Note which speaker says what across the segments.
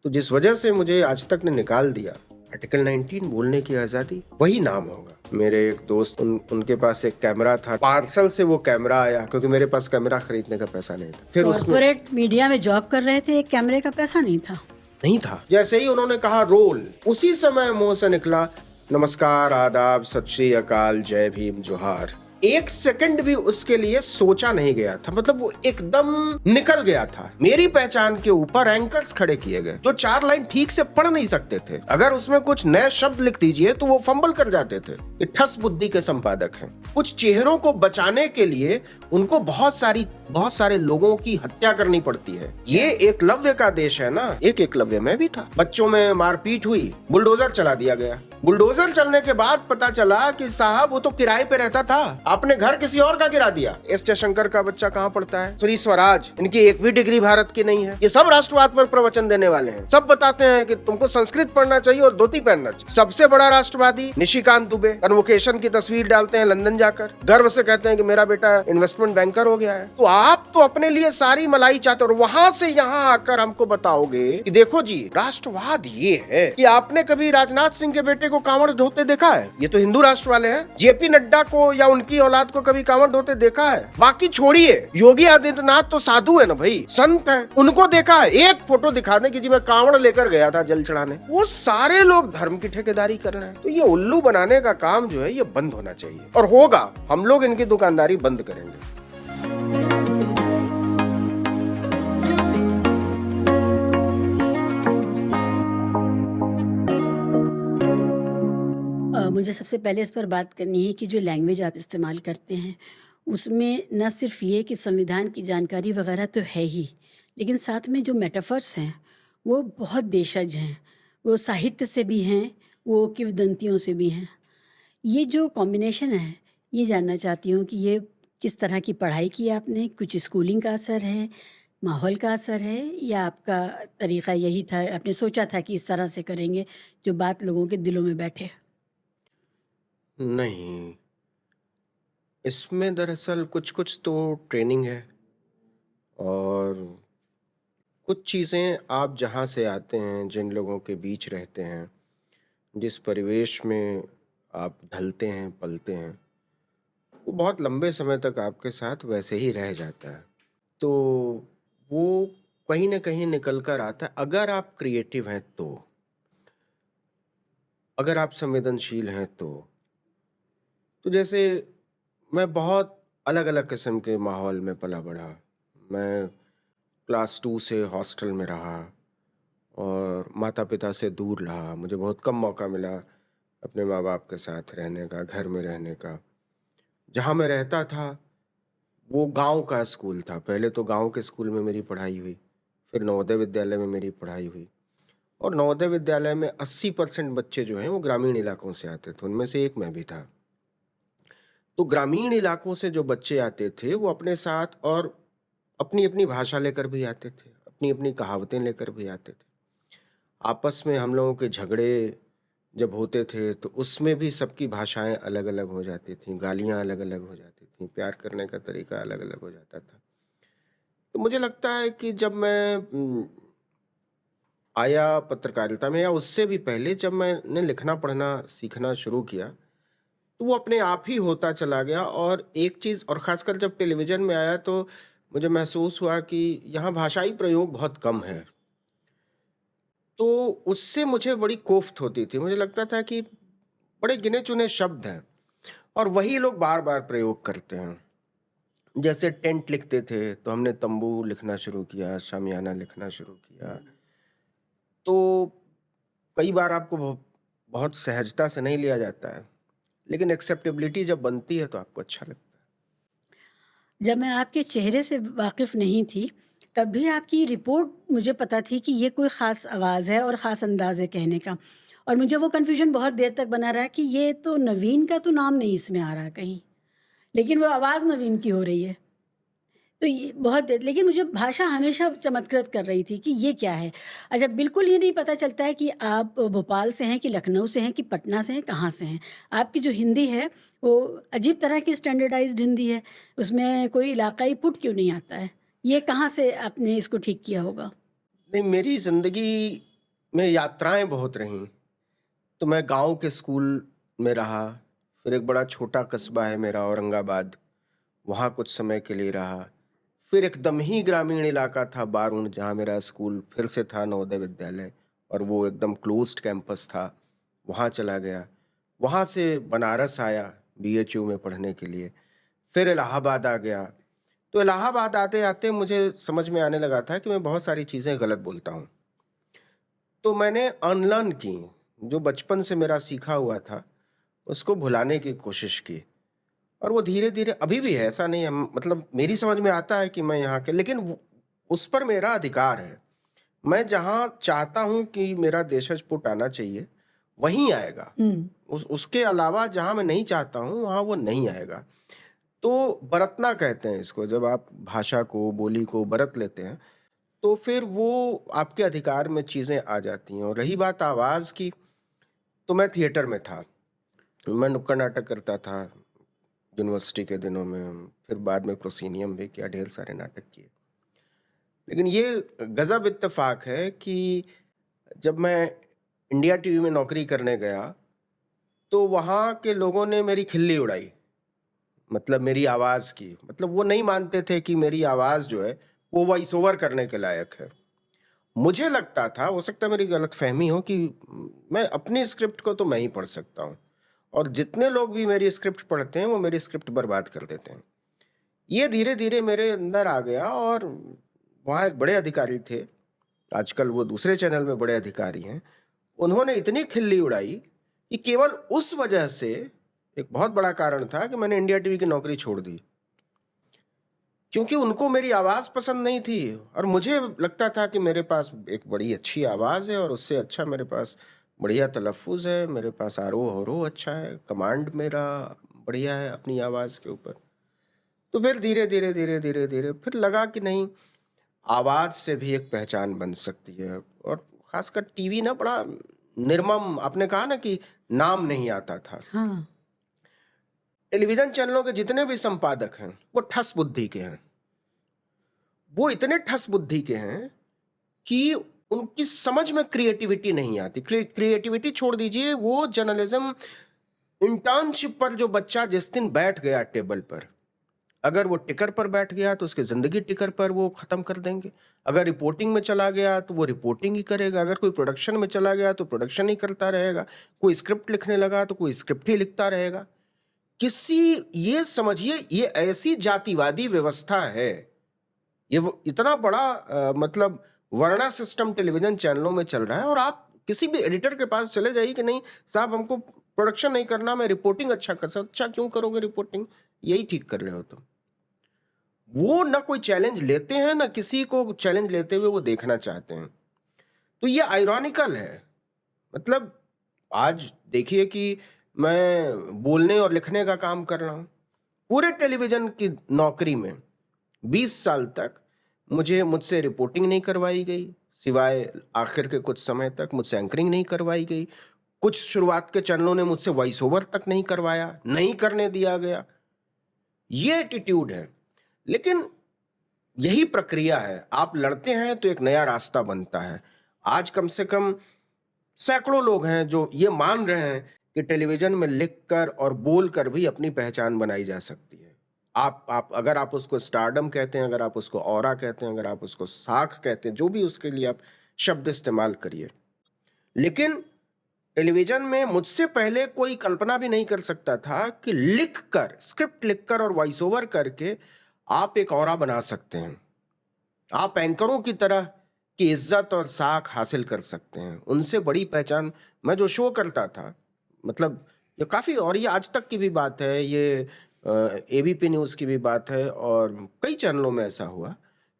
Speaker 1: तो जिस वजह से मुझे आज तक ने निकाल दिया, आर्टिकल 19 बोलने की आजादी, वही नाम होगा। मेरे एक दोस्त उनके पास एक कैमरा था, पार्सल से वो कैमरा आया, क्योंकि मेरे पास कैमरा खरीदने का पैसा नहीं था। फिर उसमें
Speaker 2: कॉर्पोरेट मीडिया में जॉब कर रहे थे, एक कैमरे का पैसा नहीं था।
Speaker 1: जैसे ही उन्होंने कहा रोल, उसी समय मुंह से निकला नमस्कार, आदाब, सत श्री अकाल, जय भीम, जोहार। एक सेकंड भी उसके लिए सोचा नहीं गया था, मतलब वो एकदम निकल गया था। मेरी पहचान के ऊपर एंकर्स खड़े किए गए जो 4 लाइन ठीक से पढ़ नहीं सकते थे। अगर उसमें कुछ नए शब्द लिख दीजिए तो वो फंबल कर जाते थे। ये ठस बुद्धि के संपादक हैं। कुछ चेहरों को बचाने के लिए उनको बहुत सारे लोगों की हत्या करनी पड़ती है। ये एकलव्य का देश है ना, एक एकलव्य में भी था। बच्चों में मारपीट हुई, बुलडोजर चला दिया गया। बुलडोजर चलने के बाद पता चला कि साहब वो तो किराए पे रहता था, आपने घर किसी और का गिरा दिया। एस जयशंकर का बच्चा कहाँ पढ़ता है? श्री स्वराज, इनकी एक भी डिग्री भारत की नहीं है। ये सब राष्ट्रवाद पर प्रवचन देने वाले हैं। सब बताते हैं कि तुमको संस्कृत पढ़ना चाहिए और धोती पहनना चाहिए। सबसे बड़ा राष्ट्रवादी निशिकांत दुबे कन्वोकेशन की तस्वीर डालते हैं लंदन जाकर, गर्व से कहते हैं कि मेरा बेटा इन्वेस्टमेंट बैंकर हो गया है। तो आप तो अपने लिए सारी मलाई चाहते हो, और वहां से यहाँ आकर हमको बताओगे कि देखो जी राष्ट्रवाद ये है कि आपने कभी राजनाथ सिंह के बेटे को कांवड़ ढोते देखा है? ये तो हिंदू राष्ट्र वाले हैं। जेपी नड्डा को या उनकी औलाद को कभी कांवड़ ढोते देखा है? बाकी छोड़िए, योगी आदित्यनाथ तो साधु है ना भाई, संत है, उनको देखा है? एक फोटो दिखा दें कि जी मैं कांवड़ लेकर गया था जल चढ़ाने। वो सारे लोग धर्म की ठेकेदारी कर रहे हैं। तो ये उल्लू बनाने का काम जो है ये बंद होना चाहिए, और होगा। हम लोग इनकी दुकानदारी बंद करेंगे।
Speaker 2: मुझे सबसे पहले इस पर बात करनी है कि जो लैंग्वेज आप इस्तेमाल करते हैं उसमें न सिर्फ ये कि संविधान की जानकारी वगैरह तो है ही, लेकिन साथ में जो मेटाफर्स हैं वो बहुत देशज हैं, वो साहित्य से भी हैं, वो किंवदंतियों से भी हैं। ये जो कॉम्बिनेशन है, ये जानना चाहती हूँ कि ये किस तरह की पढ़ाई की आपने? कुछ स्कूलिंग का असर है, माहौल का असर है, या आपका तरीक़ा यही था, आपने सोचा था कि इस तरह से करेंगे जो बात लोगों के दिलों में बैठे?
Speaker 1: नहीं, इसमें दरअसल कुछ तो ट्रेनिंग है, और कुछ चीज़ें आप जहाँ से आते हैं, जिन लोगों के बीच रहते हैं, जिस परिवेश में आप ढलते हैं, पलते हैं, वो बहुत लंबे समय तक आपके साथ वैसे ही रह जाता है। तो वो कहीं न कहीं निकल कर आता है, अगर आप क्रिएटिव हैं तो, अगर आप संवेदनशील हैं तो। तो जैसे मैं बहुत अलग-अलग किस्म के माहौल में पला-बढ़ा। मैं क्लास 2 से हॉस्टल में रहा और माता-पिता से दूर रहा। मुझे बहुत कम मौका मिला अपने माँ-बाप के साथ रहने का, घर में रहने का। जहाँ मैं रहता था वो गाँव का स्कूल था। पहले तो गाँव के स्कूल में मेरी पढ़ाई हुई, फिर नवोदय विद्यालय में मेरी पढ़ाई हुई, और नवोदय विद्यालय में 80% बच्चे जो हैं वो ग्रामीण इलाकों से आते थे, उनमें से एक मैं भी था। तो ग्रामीण इलाकों से जो बच्चे आते थे वो अपने साथ और अपनी-अपनी भाषा लेकर भी आते थे, अपनी-अपनी कहावतें लेकर भी आते थे। आपस में हम लोगों के झगड़े जब होते थे तो उसमें भी सबकी भाषाएँ अलग-अलग हो जाती थीं, गालियाँ अलग-अलग हो जाती थीं, प्यार करने का तरीका अलग-अलग हो जाता था। तो मुझे लगता है कि जब मैं आया पत्रकारिता में, या उससे भी पहले जब मैंने लिखना पढ़ना सीखना शुरू किया, तो वो अपने आप ही होता चला गया। और एक चीज़, और ख़ासकर जब टेलीविज़न में आया तो मुझे महसूस हुआ कि यहाँ भाषाई प्रयोग बहुत कम है। तो उससे मुझे बड़ी कोफ्त होती थी। मुझे लगता था कि बड़े गिने-चुने शब्द हैं और वही लोग बार-बार प्रयोग करते हैं। जैसे टेंट लिखते थे तो हमने तंबू लिखना शुरू किया, शामियाना लिखना शुरू किया। तो कई बार आपको बहुत सहजता से नहीं लिया जाता है, लेकिन एक्सेप्टेबिलिटी जब बनती है तो आपको अच्छा लगता है।
Speaker 2: जब मैं आपके चेहरे से वाकिफ़ नहीं थी, तब भी आपकी रिपोर्ट मुझे पता थी कि ये कोई ख़ास आवाज़ है और ख़ास अंदाज़ है कहने का, और मुझे वो कन्फ्यूज़न बहुत देर तक बना रहा कि ये तो नवीन का तो नाम नहीं इसमें आ रहा कहीं, लेकिन वो आवाज़ नवीन की हो रही है। तो ये बहुत देर, लेकिन मुझे भाषा हमेशा चमत्कृत कर रही थी कि ये क्या है? अच्छा, बिल्कुल ये नहीं पता चलता है कि आप भोपाल से हैं कि लखनऊ से हैं कि पटना से हैं, कहाँ से हैं? आपकी जो हिंदी है, वो अजीब तरह की स्टैंडर्डाइज़्ड हिंदी है, उसमें कोई इलाकाई पुट क्यों नहीं आता है? ये कहाँ से आपने इसको ठीक किया होगा?
Speaker 1: नहीं, मेरी ज़िंदगी में यात्राएं बहुत रहीं। तो मैं गांव के स्कूल में रहा, फिर एक बड़ा छोटा कस्बा है मेरा औरंगाबाद, वहाँ कुछ समय के लिए रहा। फिर एकदम ही ग्रामीण इलाका था बारूण, जहाँ मेरा स्कूल फिर से था, नवोदय विद्यालय, और वो एकदम क्लोज्ड कैंपस था, वहाँ चला गया। वहाँ से बनारस आया बीएचयू में पढ़ने के लिए, फिर इलाहाबाद आ गया। तो इलाहाबाद आते आते मुझे समझ में आने लगा था कि मैं बहुत सारी चीज़ें गलत बोलता हूँ। तो मैंने अनलर्न की, जो बचपन से मेरा सीखा हुआ था उसको भुलाने की कोशिश की। और वो धीरे धीरे अभी भी है, ऐसा नहीं है, मतलब मेरी समझ में आता है कि मैं यहाँ के, लेकिन उस पर मेरा अधिकार है। मैं जहाँ चाहता हूँ कि मेरा देशज पुट आना चाहिए वहीं आएगा।
Speaker 2: हुँ।
Speaker 1: उसके अलावा जहाँ मैं नहीं चाहता हूँ वहाँ वो नहीं आएगा। तो बरतना कहते हैं इसको, जब आप भाषा को, बोली को बरत लेते हैं तो फिर वो आपके अधिकार में चीज़ें आ जाती हैं। और रही बात आवाज़ की, तो मैं थिएटर में था, मैं नुक्कड़ नाटक करता था यूनिवर्सिटी के दिनों में, फिर बाद में प्रोसीनियम भी किया, ढेर सारे नाटक किए। लेकिन ये गजब इत्तेफाक है कि जब मैं इंडिया टीवी में नौकरी करने गया तो वहाँ के लोगों ने मेरी खिल्ली उड़ाई, मतलब मेरी आवाज़ की। मतलब वो नहीं मानते थे कि मेरी आवाज़ जो है वो वॉइस ओवर करने के लायक है। मुझे लगता था, हो सकता है मेरी गलतफहमी हो, कि मैं अपनी स्क्रिप्ट को तो मैं ही पढ़ सकता हूँ, और जितने लोग भी मेरी स्क्रिप्ट पढ़ते हैं वो मेरी स्क्रिप्ट बर्बाद कर देते हैं। ये धीरे धीरे मेरे अंदर आ गया। और वहाँ एक बड़े अधिकारी थे, आजकल वो दूसरे चैनल में बड़े अधिकारी हैं, उन्होंने इतनी खिल्ली उड़ाई कि केवल उस वजह से, एक बहुत बड़ा कारण था कि मैंने इंडिया टीवी की नौकरी छोड़ दी, क्योंकि उनको मेरी आवाज़ पसंद नहीं थी। और मुझे लगता था कि मेरे पास एक बड़ी अच्छी आवाज़ है, और उससे अच्छा मेरे पास बढ़िया तलफ़्फ़ुज़ है, मेरे पास आरोह-अवरोह अच्छा है, कमांड मेरा बढ़िया है अपनी आवाज़ के ऊपर। तो फिर धीरे-धीरे, धीरे-धीरे, धीरे फिर लगा कि नहीं, आवाज़ से भी एक पहचान बन सकती है। और ख़ासकर टीवी ना बड़ा निर्मम, आपने कहा ना कि नाम नहीं आता था।
Speaker 2: हाँ।
Speaker 1: टेलीविज़न चैनलों के जितने भी संपादक हैं, वो ठस बुद्धि के हैं। वो इतने ठस बुद्धि के हैं कि उनकी समझ में क्रिएटिविटी नहीं आती। क्रिएटिविटी छोड़ दीजिए, वो जर्नलिज्म इंटर्नशिप पर जो बच्चा जिस दिन बैठ गया टेबल पर, अगर वो टिकर पर बैठ गया तो उसकी ज़िंदगी टिकर पर वो ख़त्म कर देंगे। अगर रिपोर्टिंग में चला गया तो वो रिपोर्टिंग ही करेगा। अगर कोई प्रोडक्शन में चला गया तो प्रोडक्शन ही करता रहेगा। कोई स्क्रिप्ट लिखने लगा तो कोई स्क्रिप्ट ही लिखता रहेगा। किसी, ये समझिए, ये ऐसी जातिवादी व्यवस्था है। ये वो इतना बड़ा मतलब वर्णा सिस्टम टेलीविज़न चैनलों में चल रहा है, और आप किसी भी एडिटर के पास चले जाइए कि नहीं साहब, हमको प्रोडक्शन नहीं करना, मैं रिपोर्टिंग अच्छा कर सकता। अच्छा, क्यों करोगे रिपोर्टिंग? यही ठीक कर रहे हो तुम। वो ना कोई चैलेंज लेते हैं, ना किसी को चैलेंज लेते हुए वो देखना चाहते हैं। तो ये आयरॉनिकल है। मतलब आज देखिए कि मैं बोलने और लिखने का काम कर रहा हूँ। पूरे टेलीविज़न की नौकरी में 20 साल तक मुझसे रिपोर्टिंग नहीं करवाई गई, सिवाय आखिर के कुछ समय तक मुझसे एंकरिंग नहीं करवाई गई। कुछ शुरुआत के चैनलों ने मुझसे वॉइस ओवर तक नहीं करवाया, नहीं करने दिया गया। ये एटीट्यूड है। लेकिन यही प्रक्रिया है, आप लड़ते हैं तो एक नया रास्ता बनता है। आज कम से कम सैकड़ों लोग हैं जो ये मान रहे हैं कि टेलीविज़न में लिखकर और बोलकर भी अपनी पहचान बनाई जा सकती है। आप अगर आप उसको स्टारडम कहते हैं, अगर आप उसको ऑरा कहते हैं, अगर आप उसको साख कहते हैं, जो भी उसके लिए आप शब्द इस्तेमाल करिए। लेकिन टेलीविज़न में मुझसे पहले कोई कल्पना भी नहीं कर सकता था कि लिखकर, स्क्रिप्ट लिखकर और वॉइस ओवर करके आप एक ऑरा बना सकते हैं। आप एंकरों की तरह की इज्जत और साख हासिल कर सकते हैं। उनसे बड़ी पहचान, मैं जो शो करता था, मतलब ये काफ़ी, और ये आज तक की भी बात है, ये एबीपी न्यूज़ की भी बात है, और कई चैनलों में ऐसा हुआ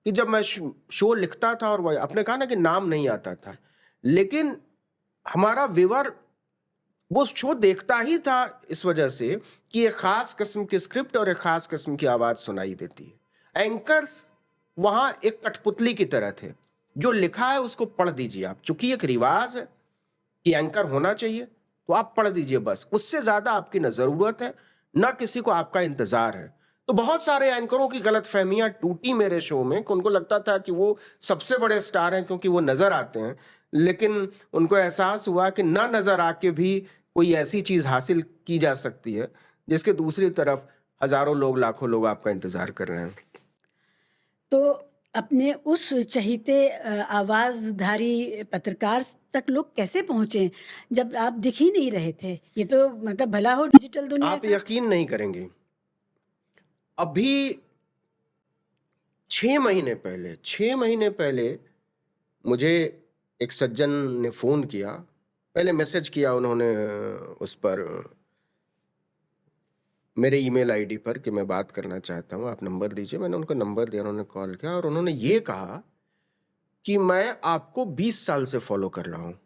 Speaker 1: कि जब मैं शो लिखता था, और वह आपने कहा ना कि नाम नहीं आता था, लेकिन हमारा व्यूअर वो शो देखता ही था इस वजह से कि एक खास किस्म की स्क्रिप्ट और एक खास किस्म की आवाज़ सुनाई देती है। एंकर्स वहाँ एक कठपुतली की तरह थे, जो लिखा है उसको पढ़ दीजिए आप। चूंकि एक रिवाज है कि एंकर होना चाहिए, तो आप पढ़ दीजिए बस, उससे ज़्यादा आपकी न ज़रूरत है, न किसी को आपका इंतज़ार है। तो बहुत सारे एंकरों की गलतफहमियां टूटी मेरे शो में, कि उनको लगता था कि वो सबसे बड़े स्टार हैं क्योंकि वो नज़र आते हैं। लेकिन उनको एहसास हुआ कि ना नजर आके भी कोई ऐसी चीज हासिल की जा सकती है जिसके दूसरी तरफ हजारों लोग, लाखों लोग आपका इंतजार कर रहे हैं।
Speaker 2: तो अपने उस चहीते आवाज़धारी पत्रकार तक लोग कैसे पहुँचे, जब आप दिख ही नहीं रहे थे? ये तो मतलब भला हो डिजिटल दुनिया
Speaker 1: आप
Speaker 2: का।
Speaker 1: यकीन नहीं करेंगे, अभी 6 महीने पहले मुझे एक सज्जन ने फोन किया। पहले मैसेज किया उन्होंने उस पर मेरे ईमेल आईडी पर कि मैं बात करना चाहता हूँ, आप नंबर दीजिए। मैंने उनको नंबर दिया, उन्होंने कॉल किया और उन्होंने ये कहा कि मैं आपको 20 साल से फॉलो कर रहा हूँ।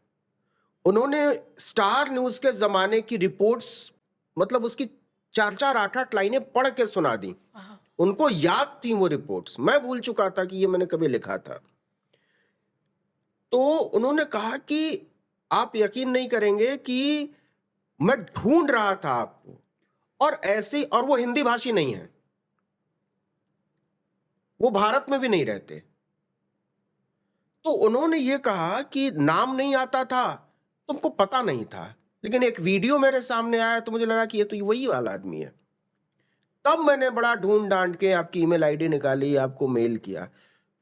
Speaker 1: उन्होंने स्टार न्यूज के जमाने की रिपोर्ट्स, मतलब उसकी 4-4, 8-8 लाइनें पढ़ के सुना दी।
Speaker 2: वाह!
Speaker 1: उनको याद थी वो रिपोर्ट्स, मैं भूल चुका था कि ये मैंने कभी लिखा था। तो उन्होंने कहा कि आप यकीन नहीं करेंगे कि मैं ढूंढ रहा था आपको, और ऐसे, और वो हिंदी भाषी नहीं है, वो भारत में भी नहीं रहते। तो उन्होंने ये कहा कि नाम नहीं आता था, तुमको पता नहीं था, लेकिन एक वीडियो मेरे सामने आया तो मुझे लगा कि ये तो वही वाला आदमी है। तब मैंने बड़ा ढूंढ डांट के आपकी ईमेल आईडी निकाली, आपको मेल किया।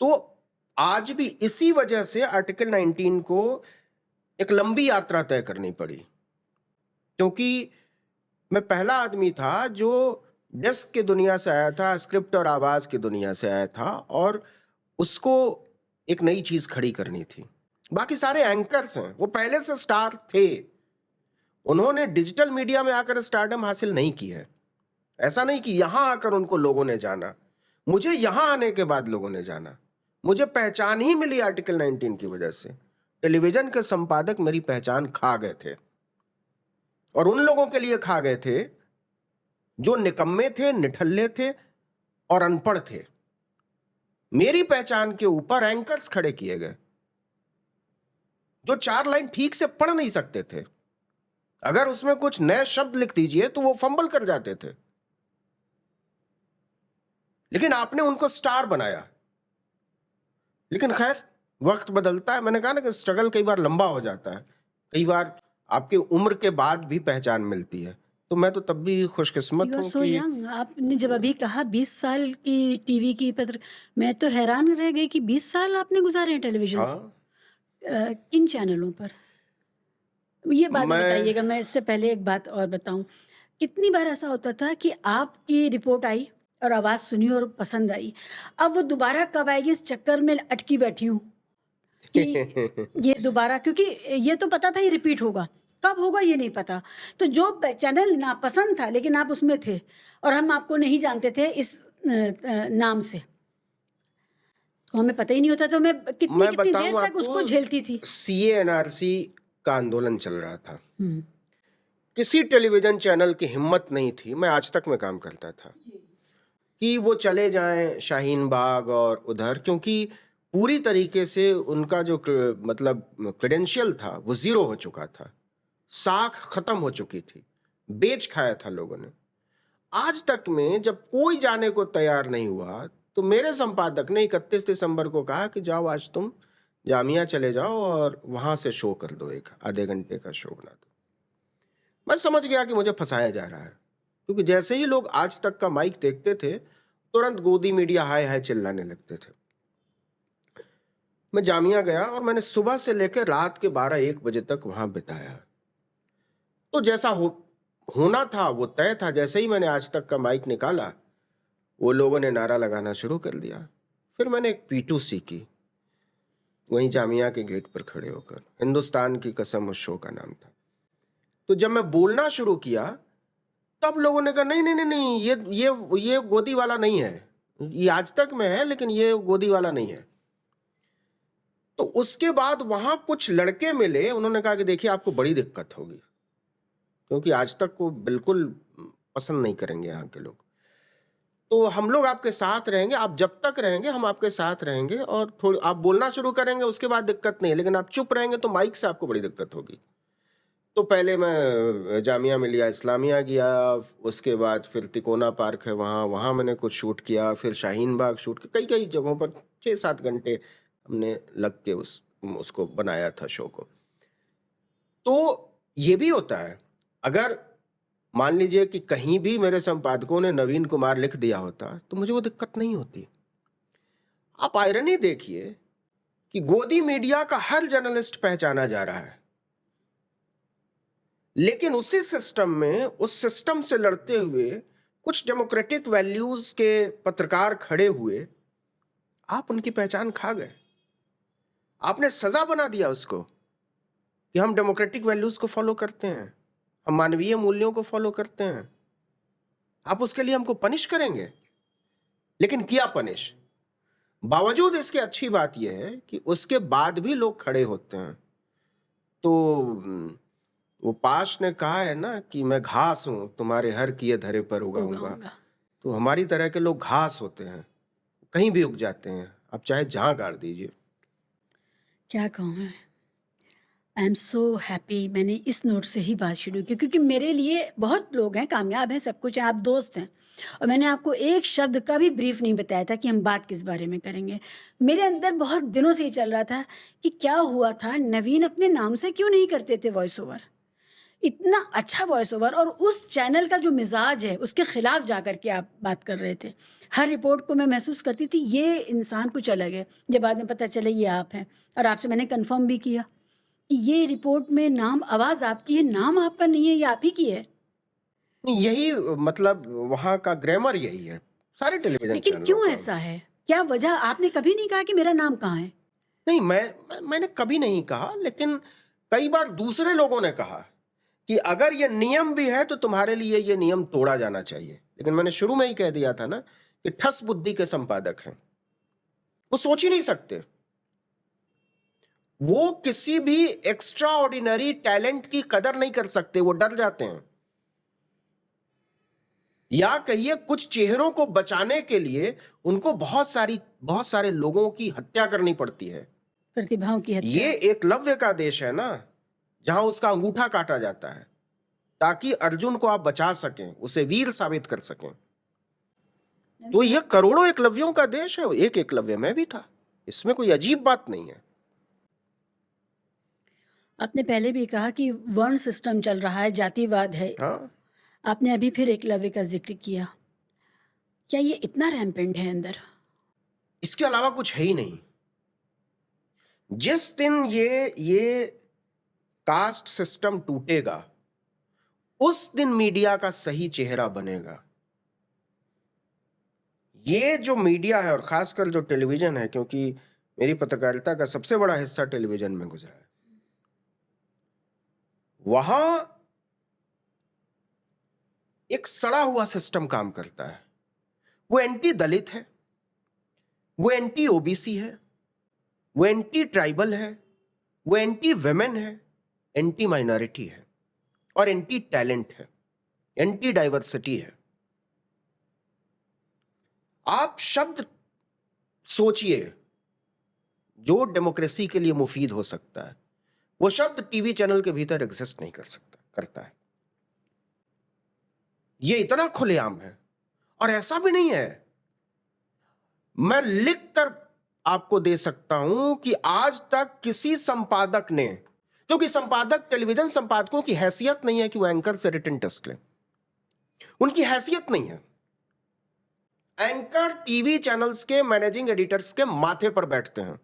Speaker 1: तो आज भी इसी वजह से आर्टिकल 19 को एक लंबी यात्रा तय करनी पड़ी, क्योंकि मैं पहला आदमी था जो डेस्क की दुनिया से आया था, स्क्रिप्ट और आवाज की दुनिया से आया था, और उसको एक नई चीज खड़ी करनी थी। बाकी सारे एंकर्स हैं, वो पहले से स्टार थे, उन्होंने डिजिटल मीडिया में आकर स्टारडम हासिल नहीं की है। ऐसा नहीं कि यहां आकर उनको लोगों ने जाना, मुझे यहां आने के बाद लोगों ने जाना। मुझे पहचान ही मिली आर्टिकल 19 की वजह से। टेलीविजन के संपादक मेरी पहचान खा गए थे, और उन लोगों के लिए खा गए थे जो निकम्मे थे, निठल्ले थे और अनपढ़ थे। मेरी पहचान के ऊपर एंकर्स खड़े किए गए जो 4 लाइन ठीक से पढ़ नहीं सकते थे। अगर उसमें कुछ नए शब्द लिख दीजिए तो वो फंबल कर जाते थे, लेकिन आपने उनको स्टार बनाया। लेकिन खैर, वक्त बदलता है। मैंने कहा ना कि स्ट्रगल कई बार लंबा हो जाता है, कई बार आपकी उम्र के बाद भी पहचान मिलती है। तो मैं तो तब भी खुशकिस्मत
Speaker 2: यू आर
Speaker 1: हूं
Speaker 2: सो
Speaker 1: कि
Speaker 2: यंग। आपने जब अभी कहा 20 साल की टीवी की पत्र, मैं तो हैरान रह गई कि 20 साल आपने गुजारे हैं टेलीविजन से।
Speaker 1: हाँ,
Speaker 2: किन चैनलों पर? ये बाद में
Speaker 1: मैं
Speaker 2: बताइएगा, मैं इससे पहले एक बात और बताऊं। कितनी बार ऐसा होता था कि आपकी रिपोर्ट आई और आवाज़ सुनी और पसंद आई, अब वो दोबारा कब आएगी इस चक्कर में अटकी बैठी हूँ कि ये दोबारा, क्योंकि ये तो पता था ये रिपीट होगा, कब होगा ये नहीं पता। तो जो चैनल नापसंद था लेकिन आप उसमें थे और हम आपको नहीं जानते थे इस नाम से, तो हमें पता ही नहीं होता, तो मैं कितनी
Speaker 1: मैं
Speaker 2: कितनी देर
Speaker 1: बताऊं
Speaker 2: तक उसको
Speaker 1: आपको,
Speaker 2: झेलती थी।
Speaker 1: सीए एनआरसी का आंदोलन चल रहा था।
Speaker 2: हम्म।
Speaker 1: किसी टेलीविजन चैनल की हिम्मत नहीं थी, मैं आज तक में काम करता था, कि वो चले जाएं शाहीन बाग और उधर, क्योंकि पूरी तरीके से उनका जो मतलब क्रेडेंशियल था वो जीरो हो चुका था, साख खत्म हो चुकी थी, बेच खाया था लोगों ने। आज तक में जब कोई जाने को तैयार नहीं हुआ, तो मेरे संपादक ने 31 दिसंबर को कहा कि जाओ आज तुम जामिया चले जाओ और वहां से शो कर दो, एक आधे घंटे का शो बना दो। मैं समझ गया कि मुझे फंसाया जा रहा है, क्योंकि जैसे ही लोग आज तक का माइक देखते थे, तुरंत गोदी मीडिया हाय हाय चिल्लाने लगते थे। मैं जामिया गया और मैंने सुबह से लेकर रात के 12-1 बजे तक वहां बिताया। तो जैसा होना था वो तय था। जैसे ही मैंने आज तक का माइक निकाला, वो लोगों ने नारा लगाना शुरू कर दिया। फिर मैंने एक P2C की, वहीं जामिया के गेट पर खड़े होकर। हिंदुस्तान की कसम उस शो का नाम था। तो जब मैं बोलना शुरू किया, तब लोगों ने कहा नहीं नहीं नहीं नहीं, ये गोदी वाला नहीं है, ये आज तक में है लेकिन ये गोदी वाला नहीं है। तो उसके बाद वहां कुछ लड़के मिले, उन्होंने कहा कि देखिए आपको बड़ी दिक्कत होगी, क्योंकि आज तक को बिल्कुल पसंद नहीं करेंगे यहाँ के लोग। तो हम लोग आपके साथ रहेंगे, आप जब तक रहेंगे हम आपके साथ रहेंगे, और थोड़ी आप बोलना शुरू करेंगे उसके बाद दिक्कत नहीं है, लेकिन आप चुप रहेंगे तो माइक से आपको बड़ी दिक्कत होगी। तो पहले मैं जामिया मिलिया इस्लामिया गया, उसके बाद फिर तिकोना पार्क है वहाँ, वहाँ मैंने कुछ शूट किया, फिर शाहीन बाग शूट किया, कई कई जगहों पर 6-7 घंटे हमने लग के उस उसको बनाया था शो को। तो ये भी होता है, अगर मान लीजिए कि कहीं भी मेरे संपादकों ने नवीन कुमार लिख दिया होता तो मुझे वो दिक्कत नहीं होती। आप आयरनी देखिए कि गोदी मीडिया का हर जर्नलिस्ट पहचाना जा रहा है, लेकिन उसी सिस्टम में, उस सिस्टम से लड़ते हुए कुछ डेमोक्रेटिक वैल्यूज के पत्रकार खड़े हुए, आप उनकी पहचान खा गए। आपने सजा बना दिया उसको कि हम डेमोक्रेटिक वैल्यूज को फॉलो करते हैं, हम मानवीय मूल्यों को फॉलो करते हैं, आप उसके लिए हमको पनिश करेंगे। लेकिन किया पनिश। बावजूद इसके अच्छी बात यह है कि उसके बाद भी लोग खड़े होते हैं। तो वो पाश ने कहा है ना कि मैं घास हूं, तुम्हारे हर किए धरे पर उगाऊंगा।
Speaker 2: उगाऊंगा।
Speaker 1: तो हमारी तरह के लोग घास होते हैं, कहीं भी उग जाते हैं, आप चाहे जहां गाड़ दीजिए।
Speaker 2: क्या कहूँ मैं, आई एम सो हैप्पी मैंने इस नोट से ही बात शुरू की, क्योंकि मेरे लिए बहुत लोग हैं, कामयाब हैं, सब कुछ है, आप दोस्त हैं, और मैंने आपको एक शब्द का भी ब्रीफ नहीं बताया था कि हम बात किस बारे में करेंगे। मेरे अंदर बहुत दिनों से ये चल रहा था कि क्या हुआ था, नवीन अपने नाम से क्यों नहीं करते थे वॉइस ओवर। इतना अच्छा वॉइस ओवर, और उस चैनल का जो मिजाज है उसके खिलाफ जा कर के आप बात कर रहे थे। हर रिपोर्ट को मैं महसूस करती थी ये इंसान कुछ अलग है। जब बाद में पता चला ये आप हैं, और आपसे मैंने कंफर्म भी किया कि ये रिपोर्ट में नाम, आवाज़ आपकी है, नाम आपका नहीं है, ये आप ही की है।
Speaker 1: नहीं, यही मतलब वहां का ग्रामर यही है सारे टेलीविजन
Speaker 2: लेकिन
Speaker 1: चैनलों
Speaker 2: क्यों
Speaker 1: का।
Speaker 2: ऐसा है? क्या वजह? आपने कभी नहीं कहा कि मेरा नाम कहाँ है?
Speaker 1: नहीं, मैंने कभी नहीं कहा, लेकिन कई बार दूसरे लोगों ने कहा कि अगर ये नियम भी है तो तुम्हारे लिए ये नियम तोड़ा जाना चाहिए। लेकिन मैंने शुरू में ही कह दिया था ना कि ठस बुद्धि के संपादक हैं, वो सोच ही नहीं सकते, वो किसी भी एक्स्ट्रा ऑर्डिनरी टैलेंट की कदर नहीं कर सकते, वो डर जाते हैं। या कहिए कुछ चेहरों को बचाने के लिए उनको बहुत सारे लोगों की हत्या करनी पड़ती है।
Speaker 2: प्रतिभाओं की हत्या।
Speaker 1: ये एकलव्य का देश है ना, जहां उसका अंगूठा काटा जाता है ताकि अर्जुन को आप बचा सकें, उसे वीर साबित कर सकें। तो ये करोड़ों एकलव्यों का देश है, एक एकलव्य में भी था, इसमें कोई अजीब बात नहीं है।
Speaker 2: आपने पहले भी कहा कि वर्ण सिस्टम चल रहा है, जातिवाद है।
Speaker 1: हाँ,
Speaker 2: आपने अभी फिर एकलव्य का जिक्र किया। क्या ये इतना रैम्पेंट है अंदर?
Speaker 1: इसके अलावा कुछ है ही नहीं। जिस दिन ये कास्ट सिस्टम टूटेगा, उस दिन मीडिया का सही चेहरा बनेगा। ये जो मीडिया है, और खासकर जो टेलीविजन है, क्योंकि मेरी पत्रकारिता का सबसे बड़ा हिस्सा टेलीविजन में गुजरा है, वहां एक सड़ा हुआ सिस्टम काम करता है। वो एंटी दलित है, वो एंटी ओबीसी है, वो एंटी ट्राइबल है, वो एंटी वेमेन है, एंटी माइनॉरिटी है, और एंटी टैलेंट है, एंटी डाइवर्सिटी है। आप शब्द सोचिए जो डेमोक्रेसी के लिए मुफीद हो सकता है, वो शब्द टीवी चैनल के भीतर एग्जिस्ट नहीं करता है। ये इतना खुलेआम है, और ऐसा भी नहीं है, मैं लिख कर आपको दे सकता हूं कि आज तक किसी संपादक ने, क्योंकि संपादक, टेलीविजन संपादकों की हैसियत नहीं है कि वो एंकर से रिटन टेस्ट लें, उनकी हैसियत नहीं है। एंकर टीवी चैनल्स के मैनेजिंग एडिटर्स के माथे पर बैठते हैं,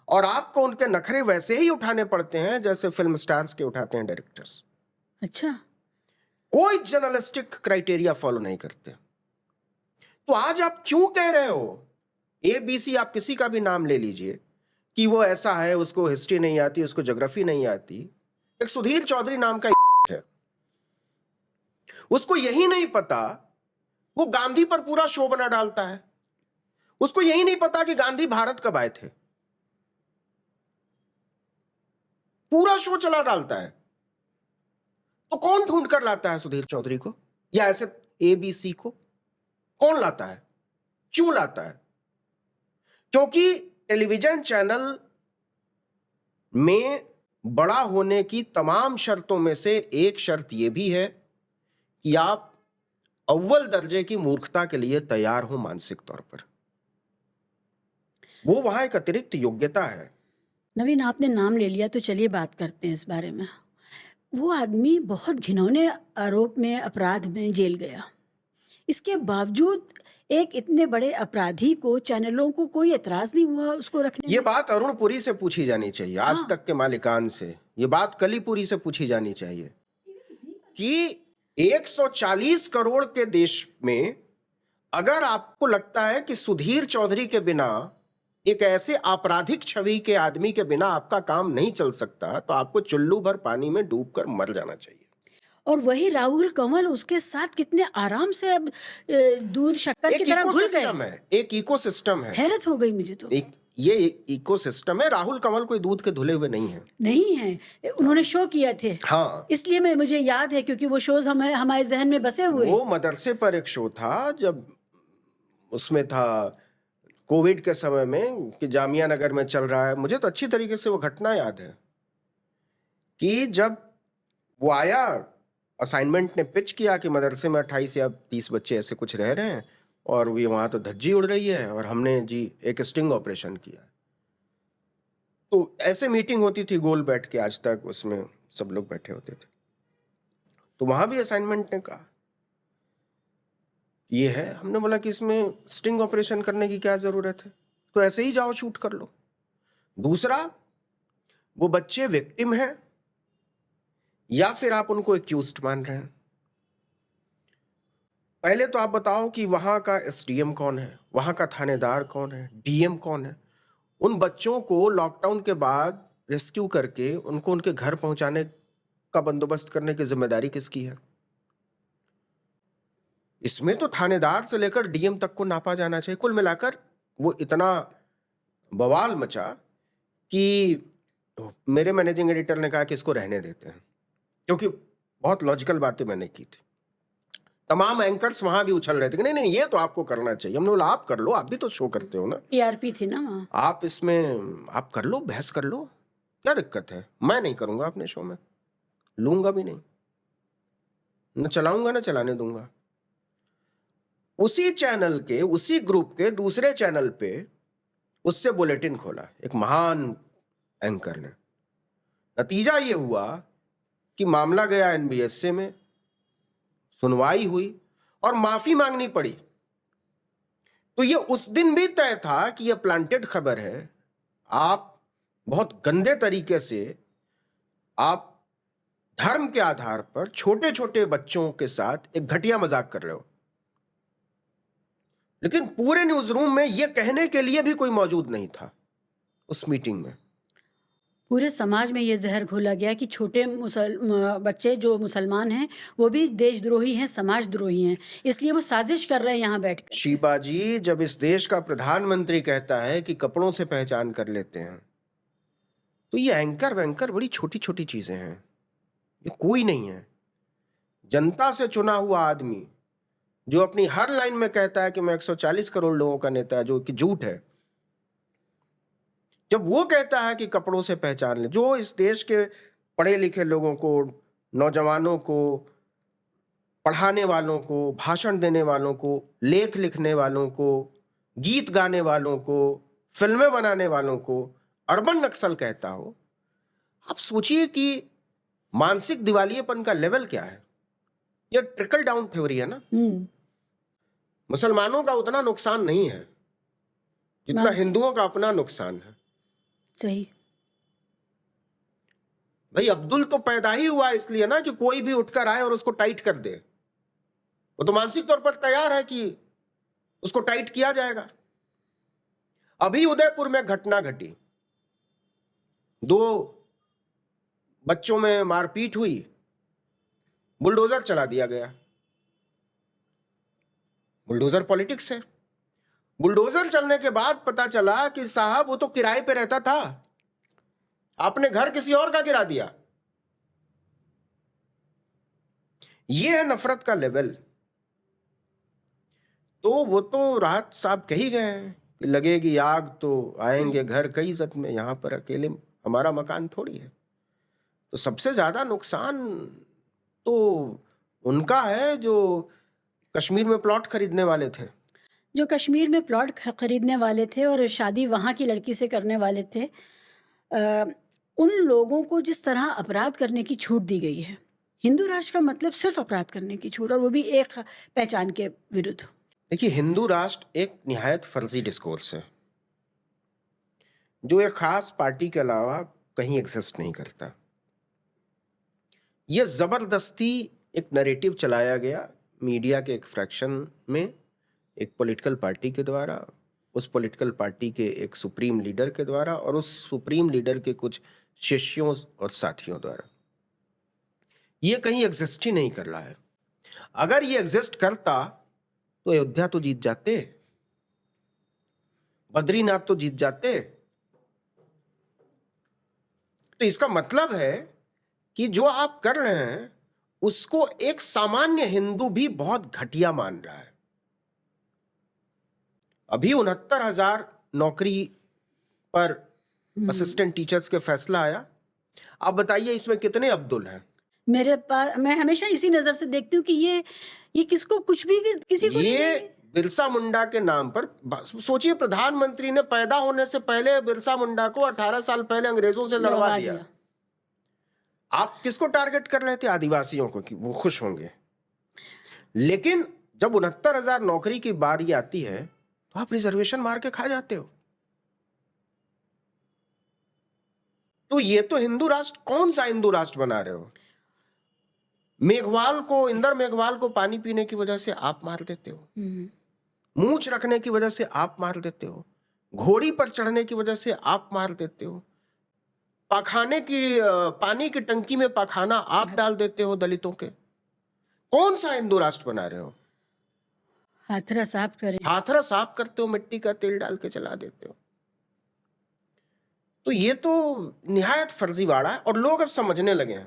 Speaker 1: और आपको उनके नखरे वैसे ही उठाने पड़ते हैं जैसे फिल्म स्टार्स के उठाते हैं डायरेक्टर्स।
Speaker 2: अच्छा।
Speaker 1: कोई जर्नलिस्टिक क्राइटेरिया फॉलो नहीं करते। तो आज आप क्यों कह रहे हो, एबीसी, आप किसी का भी नाम ले लीजिए, कि वो ऐसा है, उसको हिस्ट्री नहीं आती, उसको ज्योग्राफी नहीं आती। एक सुधीर चौधरी नाम का है, उसको यही नहीं पता, वो गांधी पर पूरा शो बना डालता है, उसको यही नहीं पता कि गांधी भारत कब आए थे, पूरा शो चला डालता है। तो कौन ढूंढ कर लाता है सुधीर चौधरी को, या ऐसे एबीसी को? कौन लाता है, क्यों लाता है? क्योंकि टेलीविजन चैनल में बड़ा होने की तमाम शर्तों में से एक शर्त यह भी है कि आप अव्वल दर्जे की मूर्खता के लिए तैयार हो मानसिक तौर पर। वो वहां एक अतिरिक्त योग्यता है।
Speaker 2: नवीन, आपने नाम ले लिया तो चलिए बात करते हैं इस बारे में। वो आदमी बहुत घिनौने आरोप में, अपराध में जेल गया। इसके बावजूद एक इतने बड़े अपराधी को चैनलों को कोई एतराज नहीं हुआ उसको रखने
Speaker 1: ये
Speaker 2: में।
Speaker 1: बात अरुण पुरी से पूछी जानी चाहिए, आज
Speaker 2: हाँ,
Speaker 1: तक के मालिकान से। ये बात कलीपुरी से पूछी जानी चाहिए कि 140 करोड़ के देश में अगर आपको लगता है कि सुधीर चौधरी के बिना, एक ऐसे आपराधिक छवि के आदमी के बिना आपका काम नहीं चल सकता, तो आपको चुल्लू भर पानी में डूबकर मर जाना चाहिए।
Speaker 2: और वही राहुल कंवल उसके साथ कितने आराम से अब दूध शक्कर की
Speaker 1: एक
Speaker 2: तरह घुल गए।
Speaker 1: इकोसिस्टम है, एक इकोसिस्टम है,
Speaker 2: हैरत हो गई मुझे तो।
Speaker 1: ये इकोसिस्टम है। राहुल कंवल कोई दूध के धुले हुए नहीं है।
Speaker 2: नहीं है, उन्होंने शो किया थे,
Speaker 1: हाँ,
Speaker 2: इसलिए मुझे याद है, क्योंकि वो शोज हमारे जहन में बसे हुए।
Speaker 1: वो मदरसे पर एक शो था, जब उसमें था कोविड के समय में, कि जामिया नगर में चल रहा है। मुझे तो अच्छी तरीके से वो घटना याद है कि जब वो आया, असाइनमेंट ने पिच किया कि मदरसे में 28 या 30 बच्चे ऐसे कुछ रह रहे हैं और ये वहां तो धज्जी उड़ रही है, और हमने जी एक स्टिंग ऑपरेशन किया। तो ऐसे मीटिंग होती थी गोल बैठ के, आज तक उसमें सब लोग बैठे होते थे। तो वहां भी असाइनमेंट ने कहा ये है, हमने बोला कि इसमें स्टिंग ऑपरेशन करने की क्या जरूरत है, तो ऐसे ही जाओ शूट कर लो। दूसरा, वो बच्चे विक्टिम हैं या फिर आप उनको एक्यूज्ड मान रहे हैं? पहले तो आप बताओ कि वहां का एसडीएम कौन है, वहां का थानेदार कौन है, डीएम कौन है? उन बच्चों को लॉकडाउन के बाद रेस्क्यू करके उनको उनके घर पहुंचाने का बंदोबस्त करने की जिम्मेदारी किसकी है? इसमें तो थानेदार से लेकर डीएम तक को नापा जाना चाहिए। कुल मिलाकर वो इतना बवाल मचा कि मेरे मैनेजिंग एडिटर ने कहा कि इसको रहने देते हैं, क्योंकि बहुत लॉजिकल बातें मैंने की थी। तमाम एंकर्स वहां भी उछल रहे थे कि नहीं नहीं, ये तो आपको करना चाहिए। हमने बोला आप कर लो, आप भी तो शो करते हो ना,
Speaker 2: टीआरपी थी ना वहाँ।
Speaker 1: आप इसमें आप कर लो, बहस कर लो, क्या दिक्कत है? मैं नहीं करूंगा अपने शो में, लूंगा भी नहीं, न चलाऊंगा न चलाने दूंगा। उसी चैनल के, उसी ग्रुप के दूसरे चैनल पे उससे बुलेटिन खोला एक महान एंकर ने। नतीजा ये हुआ कि मामला गया एनबीएसए में, सुनवाई हुई और माफी मांगनी पड़ी। तो ये उस दिन भी तय था कि ये प्लांटेड खबर है, आप बहुत गंदे तरीके से आप धर्म के आधार पर छोटे छोटे बच्चों के साथ एक घटिया मजाक कर रहे हो। लेकिन पूरे न्यूज रूम में यह कहने के लिए भी कोई मौजूद नहीं था उस मीटिंग में।
Speaker 2: पूरे समाज में ये जहर घोला गया कि छोटे बच्चे जो मुसलमान हैं वो भी देशद्रोही हैं, समाजद्रोही हैं, इसलिए वो साजिश कर रहे हैं यहाँ बैठ कर।
Speaker 1: शीबा जी, जब इस देश का प्रधानमंत्री कहता है कि कपड़ों से पहचान कर लेते हैं, तो ये एंकर वैंकर बड़ी छोटी छोटी चीजें हैं, ये कोई नहीं है। जनता से चुना हुआ आदमी जो अपनी हर लाइन में कहता है कि मैं 140 करोड़ लोगों का नेता है, जो कि झूठ है, जब वो कहता है कि कपड़ों से पहचान ले, जो इस देश के पढ़े लिखे लोगों को, नौजवानों को, पढ़ाने वालों को, भाषण देने वालों को, लेख लिखने वालों को, गीत गाने वालों को, फिल्में बनाने वालों को अर्बन नक्सल कहता हो, आप सोचिए कि मानसिक दिवालियेपन का लेवल क्या है। ये ट्रिकल डाउन थ्योरी है ना। मुसलमानों का उतना नुकसान नहीं है जितना हिंदुओं का अपना नुकसान है।
Speaker 2: सही।
Speaker 1: भाई अब्दुल तो पैदा ही हुआ इसलिए ना कि कोई भी उठकर आए और उसको टाइट कर दे। वो तो मानसिक तौर पर तैयार है कि उसको टाइट किया जाएगा। अभी उदयपुर में घटना घटी, 2 बच्चों में मारपीट हुई, बुलडोजर चला दिया गया। बुलडोजर पॉलिटिक्स है। बुलडोजर चलने के बाद पता चला कि साहब वो तो किराए पे रहता था, आपने घर किसी और का गिरा दिया। ये है नफरत का लेवल। तो वो तो राहत साहब कही गए हैं कि लगेगी आग तो आएंगे घर कई इज्जत में, यहां पर अकेले हमारा मकान थोड़ी है। तो सबसे ज्यादा नुकसान तो उनका है जो कश्मीर में प्लॉट खरीदने वाले थे,
Speaker 2: जो कश्मीर में प्लॉट खरीदने वाले थे और शादी वहाँ की लड़की से करने वाले थे। उन लोगों को जिस तरह अपराध करने की छूट दी गई है, हिंदू राष्ट्र का मतलब सिर्फ अपराध करने की छूट, और वो भी एक पहचान के विरुद्ध।
Speaker 1: देखिए, हिंदू राष्ट्र एक निहायत फर्जी डिस्कोर्स है जो एक खास पार्टी के अलावा कहीं एग्जिस्ट नहीं करता। यह जबरदस्ती एक नैरेटिव चलाया गया मीडिया के एक फ्रैक्शन में, एक पॉलिटिकल पार्टी के द्वारा, उस पॉलिटिकल पार्टी के एक सुप्रीम लीडर के द्वारा और उस सुप्रीम लीडर के कुछ शिष्यों और साथियों द्वारा। यह कहीं एग्जिस्ट ही नहीं कर रहा है। अगर ये एग्जिस्ट करता तो अयोध्या तो जीत जाते, बद्रीनाथ तो जीत जाते। तो इसका मतलब है कि जो आप कर रहे हैं उसको एक सामान्य हिंदू भी बहुत घटिया मान रहा है। अभी 69,000 नौकरी पर असिस्टेंट टीचर्स के फैसला आया। आप बताइए इसमें कितने अब्दुल हैं?
Speaker 2: मेरे पास, मैं हमेशा इसी नजर से देखती हूँ कि ये किसको कुछ भी किसी को
Speaker 1: ये
Speaker 2: नहीं।
Speaker 1: बिरसा मुंडा के नाम पर सोचिए, प्रधानमंत्री ने पैदा होने से पहले बिरसा मुंडा को 18 साल पहले अंग्रेजों से लड़वा दिया। आप किसको टारगेट कर रहे थे? आदिवासियों को, कि वो खुश होंगे। लेकिन जब 69,000 नौकरी की बारी आती है तो आप रिजर्वेशन मार के खा जाते हो। तो ये तो हिंदू राष्ट्र, कौन सा हिंदू राष्ट्र बना रहे हो? मेघवाल को, इंदर मेघवाल को पानी पीने की वजह से आप मार देते हो, मूंछ रखने की वजह से आप मार देते हो, घोड़ी पर चढ़ने की वजह से आप मार देते हो, पाखाने की पानी की टंकी में पाखाना आप डाल देते हो दलितों के। कौन सा हिंदू राष्ट्र बना रहे हो?
Speaker 2: हाथरस साफ करें,
Speaker 1: हाथरस साफ करते हो, मिट्टी का तेल डाल के चला देते हो। तो ये तो निहायत फर्जीवाड़ा है और लोग अब समझने लगे हैं।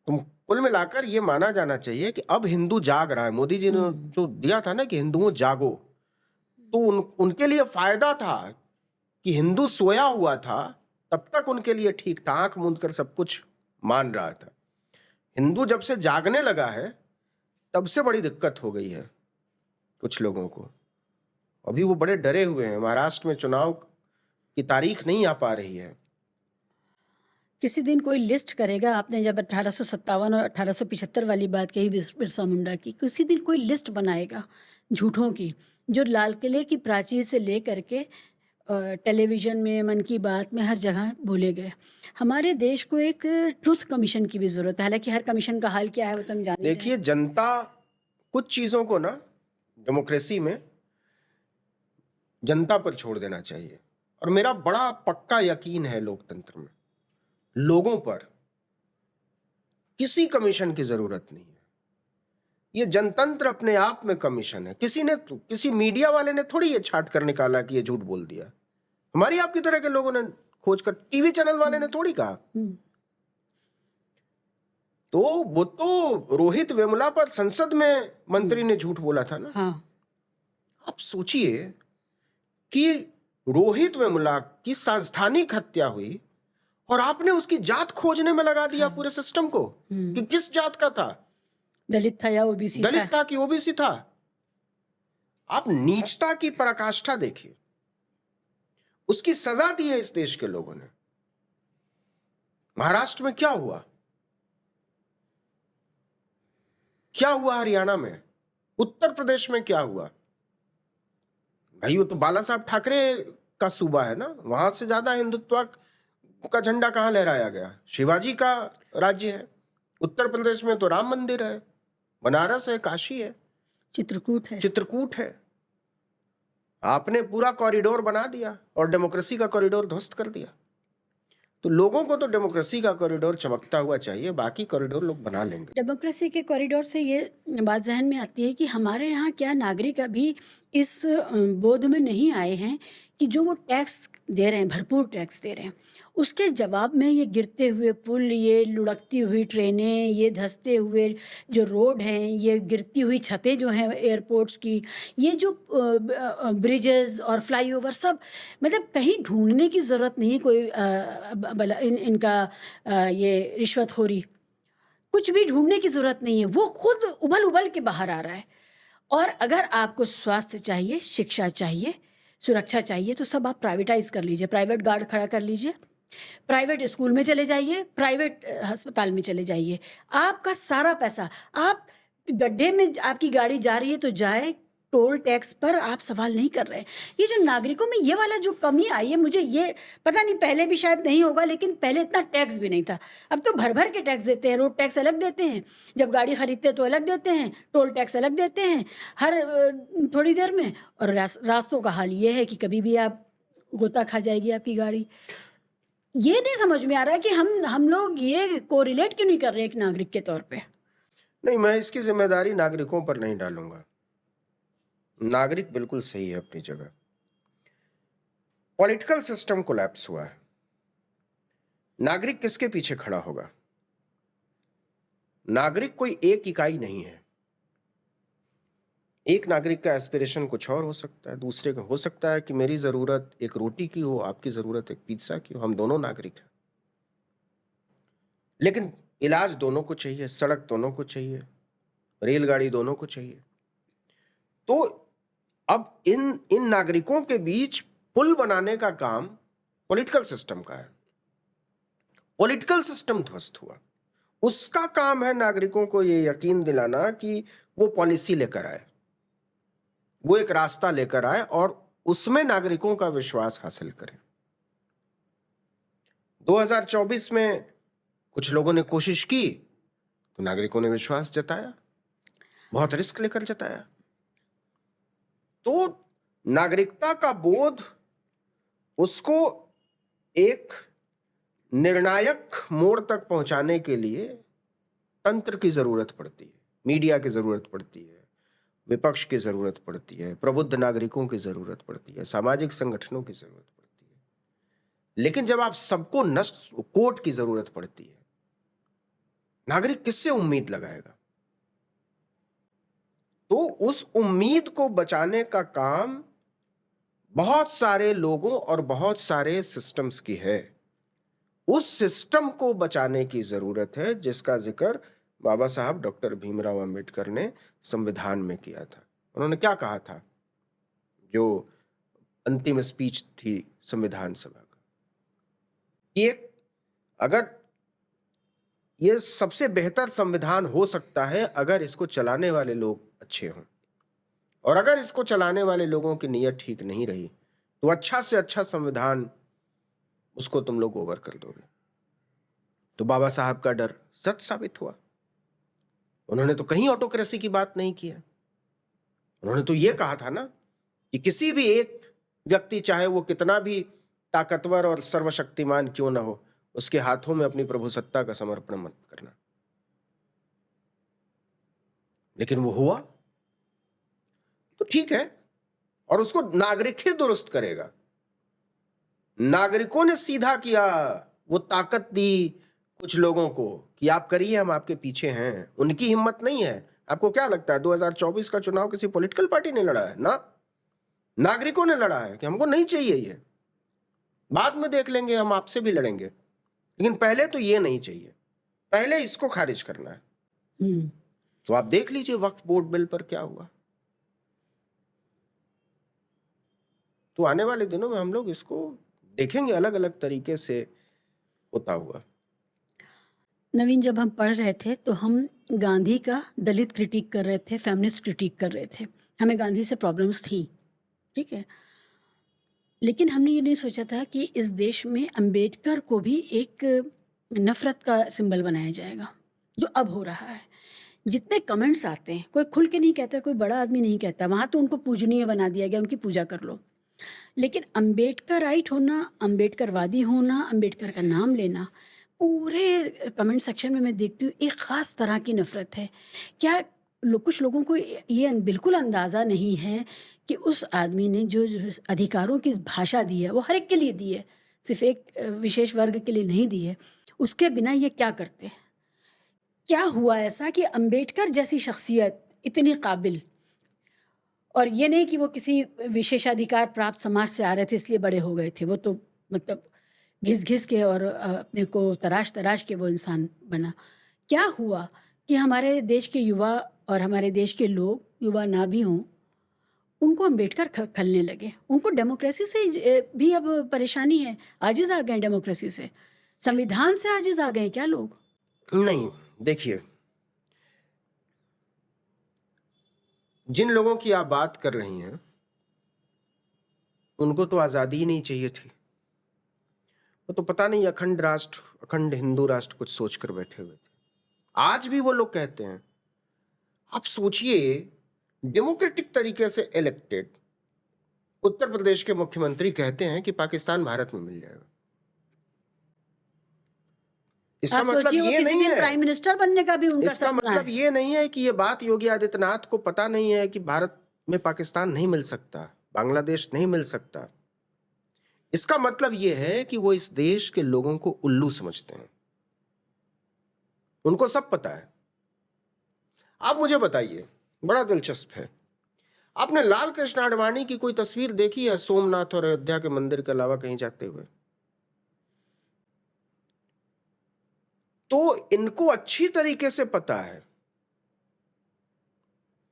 Speaker 1: तुम कुल मिलाकर ये माना जाना चाहिए कि अब हिंदू जाग रहा है। मोदी जी ने जो दिया था ना कि हिंदुओं जागो, तो उनके लिए फायदा था कि हिंदू सोया हुआ था, तब तक उनके लिए ठीक था, आंख मूंद कर सब कुछ मान रहा था। हिंदू जब से जागने लगा है तब से बड़ी दिक्कत हो गई है कुछ लोगों को। अभी वो बड़े डरे हुए हैं। महाराष्ट्र में चुनाव की तारीख नहीं आ पा रही है।
Speaker 2: किसी दिन कोई लिस्ट करेगा। आपने जब 1857 और 1875 वाली बात कही बिरसा मुंडा की, किसी दिन कोई लिस्ट बनाएगा झूठों की, जो लाल किले की प्राचीर से ले करके टेलीविज़न में, मन की बात में, हर जगह बोले गए। हमारे देश को एक ट्रूथ कमीशन की भी ज़रूरत है। हालांकि हर कमीशन का हाल क्या है वो तो हम जान ही रहे हैं।
Speaker 1: देखिए, जनता कुछ चीज़ों को ना डेमोक्रेसी में जनता पर छोड़ देना चाहिए, और मेरा बड़ा पक्का यकीन है लोकतंत्र में लोगों पर किसी कमीशन की जरूरत नहीं है। ये जनतंत्र अपने आप में कमीशन है। किसी मीडिया वाले ने थोड़ी ये छाट कर निकाला कि ये झूठ बोल दिया। हमारी आपकी तरह के लोगों ने खोज कर, टीवी चैनल वाले ने थोड़ी कहा। तो वो तो रोहित वेमुला पर संसद में मंत्री ने झूठ बोला था ना।
Speaker 2: हाँ।
Speaker 1: आप सोचिए कि रोहित वेमुला की सांस्थानिक हत्या हुई और आपने उसकी जात खोजने में लगा दिया पूरे सिस्टम को कि किस जात का था,
Speaker 2: दलित था या ओबीसी था।
Speaker 1: दलित था कि ओबीसी था। आप नीचता की पराकाष्ठा देखिए। उसकी सजा दी है इस देश के लोगों ने। महाराष्ट्र में क्या हुआ, क्या हुआ हरियाणा में, उत्तर प्रदेश में क्या हुआ? भाई वो तो बाला साहब ठाकरे का सूबा है ना, वहां से ज्यादा हिंदुत्व का झंडा कहां लहराया गया? शिवाजी का राज्य है। उत्तर प्रदेश में तो राम मंदिर है, बनारस है, काशी है, चित्रकूट है। आपने पूरा कॉरिडोर बना दिया और डेमोक्रेसी का कॉरिडोर ध्वस्त कर दिया। तो लोगों को तो डेमोक्रेसी का कॉरिडोर चमकता हुआ चाहिए, बाकी कॉरिडोर लोग बना लेंगे।
Speaker 2: डेमोक्रेसी के कॉरिडोर से ये बात जहन में आती है कि हमारे यहाँ क्या नागरिक अभी इस बोध में नहीं आए हैं कि जो वो टैक्स दे रहे हैं, भरपूर टैक्स दे रहे हैं, उसके जवाब में ये गिरते हुए पुल, ये लुढ़कती हुई ट्रेनें, ये धंसते हुए जो रोड हैं, ये गिरती हुई छतें जो हैं एयरपोर्ट्स की, ये जो ब्रिजेस और फ्लाईओवर, सब मतलब कहीं ढूंढने की ज़रूरत नहीं कोई इनका ये रिश्वतखोरी, कुछ भी ढूंढने की ज़रूरत नहीं है। वो खुद उबल उबल के बाहर आ रहा है। और अगर आपको स्वास्थ्य चाहिए, शिक्षा चाहिए, सुरक्षा चाहिए तो सब आप प्राइवेटाइज़ कर लीजिए, प्राइवेट गार्ड खड़ा कर लीजिए, प्राइवेट स्कूल में चले जाइए, प्राइवेट अस्पताल में चले जाइए। आपका सारा पैसा आप गड्ढे में आपकी गाड़ी जा रही है तो जाए, टोल टैक्स पर आप सवाल नहीं कर रहे। ये जो नागरिकों में ये वाला जो कमी आई है, मुझे ये पता नहीं, पहले भी शायद नहीं होगा, लेकिन पहले इतना टैक्स भी नहीं था। अब तो भर-भर के टैक्स देते हैं, रोड टैक्स अलग देते हैं, जब गाड़ी खरीदते हैं तो अलग देते हैं, टोल टैक्स अलग देते हैं हर थोड़ी देर में। और रास्तों का हाल ये है कि कभी भी आप गोता खा जाएगी आपकी गाड़ी। ये नहीं समझ में आ रहा है कि हम लोग ये कोरिलेट क्यों नहीं कर रहे एक नागरिक के तौर पे।
Speaker 1: नहीं, मैं इसकी जिम्मेदारी नागरिकों पर नहीं डालूंगा। नागरिक बिल्कुल सही है अपनी जगह। पॉलिटिकल सिस्टम कोलैप्स हुआ है, नागरिक किसके पीछे खड़ा होगा? नागरिक कोई एक इकाई नहीं है। एक नागरिक का एस्पिरेशन कुछ और हो सकता है, दूसरे का हो सकता है कि मेरी जरूरत एक रोटी की हो, आपकी जरूरत एक पिज्जा की हो। हम दोनों नागरिक हैं, लेकिन इलाज दोनों को चाहिए, सड़क दोनों को चाहिए, रेलगाड़ी दोनों को चाहिए। तो अब इन नागरिकों के बीच पुल बनाने का काम पॉलिटिकल सिस्टम का है। पॉलिटिकल सिस्टम ध्वस्त हुआ, उसका काम है नागरिकों को ये यकीन दिलाना कि वो पॉलिसी लेकर आए, वो एक रास्ता लेकर आए और उसमें नागरिकों का विश्वास हासिल करें। 2024 में कुछ लोगों ने कोशिश की तो नागरिकों ने विश्वास जताया, बहुत रिस्क लेकर जताया। तो नागरिकता का बोध उसको एक निर्णायक मोड़ तक पहुंचाने के लिए तंत्र की जरूरत पड़ती है, मीडिया की जरूरत पड़ती है, विपक्ष की जरूरत पड़ती है, प्रबुद्ध नागरिकों की जरूरत पड़ती है, सामाजिक संगठनों की जरूरत पड़ती है। लेकिन जब आप सबको नष्ट कोर्ट की जरूरत पड़ती है, नागरिक किससे उम्मीद लगाएगा? तो उस उम्मीद को बचाने का काम बहुत सारे लोगों और बहुत सारे सिस्टम्स की है। उस सिस्टम को बचाने की जरूरत है जिसका जिक्र बाबा साहब डॉक्टर भीमराव अंबेडकर ने संविधान में किया था। उन्होंने क्या कहा था, जो अंतिम स्पीच थी संविधान सभा का, कि अगर ये सबसे बेहतर संविधान हो सकता है अगर इसको चलाने वाले लोग अच्छे हों, और अगर इसको चलाने वाले लोगों की नीयत ठीक नहीं रही तो अच्छा से अच्छा संविधान उसको तुम लोग ओवर कर दोगे। तो बाबा साहब का डर सच साबित हुआ। उन्होंने तो कहीं ऑटोक्रेसी की बात नहीं की है। उन्होंने तो ये कहा था ना कि किसी भी एक व्यक्ति, चाहे वो कितना भी ताकतवर और सर्वशक्तिमान क्यों ना हो, उसके हाथों में अपनी प्रभुसत्ता का समर्पण मत करना। लेकिन वो हुआ तो ठीक है, और उसको नागरिक ही दुरुस्त करेगा। नागरिकों ने सीधा किया, वो ताकत दी कुछ लोगों को कि आप करिए, हम आपके पीछे हैं। उनकी हिम्मत नहीं है। आपको क्या लगता है 2024 का चुनाव किसी पॉलिटिकल पार्टी ने लड़ा है? ना, नागरिकों ने लड़ा है कि हमको नहीं चाहिए ये, बाद में देख लेंगे, हम आपसे भी लड़ेंगे, लेकिन पहले तो ये नहीं चाहिए, पहले इसको खारिज करना है। तो आप देख लीजिए वक्फ बोर्ड बिल पर क्या हुआ। तो आने वाले दिनों में हम लोग इसको देखेंगे अलग अलग तरीके से होता हुआ।
Speaker 2: नवीन, जब हम पढ़ रहे थे तो हम गांधी का दलित क्रिटिक कर रहे थे, फेमिनिस्ट क्रिटिक कर रहे थे। हमें गांधी से प्रॉब्लम्स थी, ठीक है, लेकिन हमने ये नहीं सोचा था कि इस देश में अंबेडकर को भी एक नफरत का सिंबल बनाया जाएगा, जो अब हो रहा है। जितने कमेंट्स आते हैं, कोई खुल के नहीं कहता, कोई बड़ा आदमी नहीं कहता, वहाँ तो उनको पूजनीय बना दिया गया, उनकी पूजा कर लो। लेकिन अम्बेडकराइट होना, अम्बेडकरवादी होना, अम्बेडकर का नाम लेना, पूरे कमेंट सेक्शन में मैं देखती हूँ एक ख़ास तरह की नफ़रत है। क्या कुछ लोगों को ये बिल्कुल अंदाज़ा नहीं है कि उस आदमी ने जो अधिकारों की भाषा दी है वो हर एक के लिए दी है, सिर्फ एक विशेष वर्ग के लिए नहीं दी है। उसके बिना ये क्या करते? क्या हुआ ऐसा कि अम्बेडकर जैसी शख्सियत इतनी काबिल, और ये नहीं कि वो किसी विशेषाधिकार प्राप्त समाज से आ रहे थे इसलिए बड़े हो गए थे, वो तो मतलब घिस-घिस के और अपने को तराश-तराश के वो इंसान बना। क्या हुआ कि हमारे देश के युवा और हमारे देश के लोग, युवा ना भी हों, उनको अम्बेडकर खलने लगे। उनको डेमोक्रेसी से भी अब परेशानी है, आजिज़ आ गए हैं डेमोक्रेसी से। संविधान से आजिज़ आ गए हैं क्या लोग?
Speaker 1: नहीं, देखिए, जिन लोगों की आप बात कर रही हैं, उनको तो आज़ादी ही नहीं चाहिए थी। वो तो पता नहीं अखंड राष्ट्र, अखंड हिंदू राष्ट्र कुछ सोच कर बैठे हुए थे। आज भी वो लोग कहते हैं। आप सोचिए, डेमोक्रेटिक तरीके से इलेक्टेड उत्तर प्रदेश के मुख्यमंत्री कहते हैं कि पाकिस्तान भारत में मिल जाएगा। इसका
Speaker 2: आप
Speaker 1: मतलब
Speaker 2: सोचिए वो
Speaker 1: ये
Speaker 2: किसी
Speaker 1: नहीं
Speaker 2: दिन
Speaker 1: है,
Speaker 2: प्राइम मिनिस्टर बनने का भी उनका
Speaker 1: इसका
Speaker 2: सपना
Speaker 1: मतलब
Speaker 2: है।
Speaker 1: ये नहीं है कि ये बात योगी आदित्यनाथ को पता नहीं है कि भारत में पाकिस्तान नहीं मिल सकता, बांग्लादेश नहीं मिल सकता। इसका मतलब ये है कि वो इस देश के लोगों को उल्लू समझते हैं। उनको सब पता है। आप मुझे बताइए, बड़ा दिलचस्प है, आपने लाल कृष्ण आडवाणी की कोई तस्वीर देखी है सोमनाथ और अयोध्या के मंदिर के अलावा कहीं जाते हुए? तो इनको अच्छी तरीके से पता है